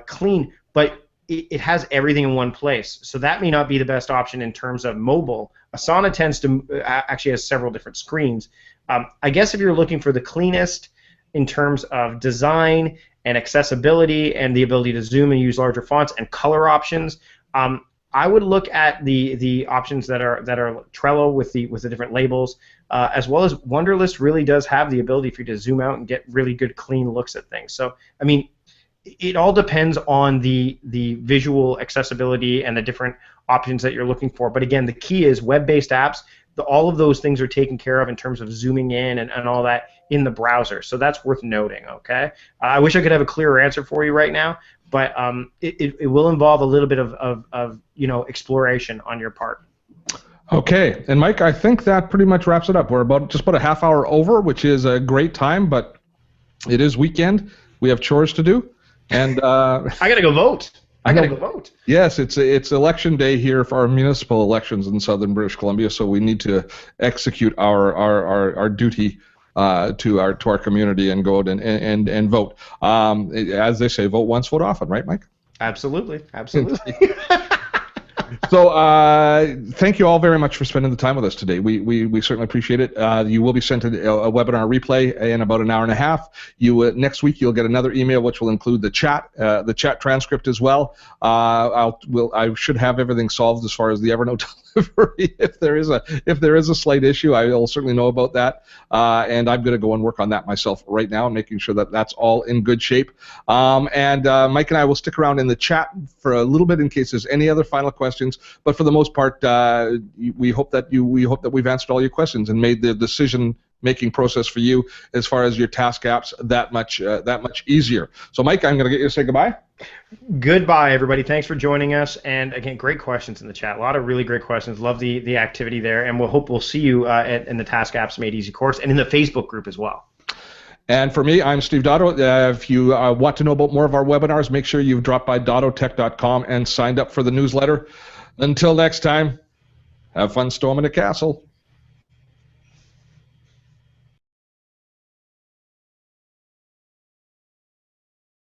clean, but it has everything in one place. So that may not be the best option in terms of mobile. Asana tends to actually has several different screens. I guess if you're looking for the cleanest in terms of design and accessibility and the ability to zoom and use larger fonts and color options, I would look at the options that are Trello with the different labels, as well as Wunderlist really does have the ability for you to zoom out and get really good clean looks at things. So I mean, it all depends on the visual accessibility and the different options that you're looking for. But again, the key is web-based apps. All of those things are taken care of in terms of zooming in and all that in the browser. So that's worth noting, okay? I wish I could have a clearer answer for you right now, but it will involve a little bit of exploration on your part. Okay, and Mike, I think that pretty much wraps it up. We're just about a half hour over, which is a great time, but it is weekend. We have chores to do. And I gotta go vote. I gotta go vote. Yes, it's election day here for our municipal elections in southern British Columbia, so we need to execute our duty to our community and go out and vote. As they say, vote once, vote often, right, Mike? Absolutely, absolutely. So thank you all very much for spending the time with us today. We certainly appreciate it. You will be sent a webinar replay in about an hour and a half. Next week you'll get another email which will include the chat transcript as well. I should have everything solved as far as the Evernote delivery. If there is a slight issue, I will certainly know about that. And I'm going to go and work on that myself right now, making sure that that's all in good shape. And Mike and I will stick around in the chat for a little bit in case there's any other final questions. But for the most part, we hope that we've answered all your questions and made the decision-making process for you as far as your task apps that much easier. So, Mike, I'm going to get you to say goodbye. Goodbye, everybody. Thanks for joining us. And again, great questions in the chat. A lot of really great questions. Love the activity there. And we'll see you in the Task Apps Made Easy course and in the Facebook group as well. And for me, I'm Steve Dotto. If you want to know about more of our webinars, make sure you've dropped by dottotech.com and signed up for the newsletter. Until next time, have fun storming the castle.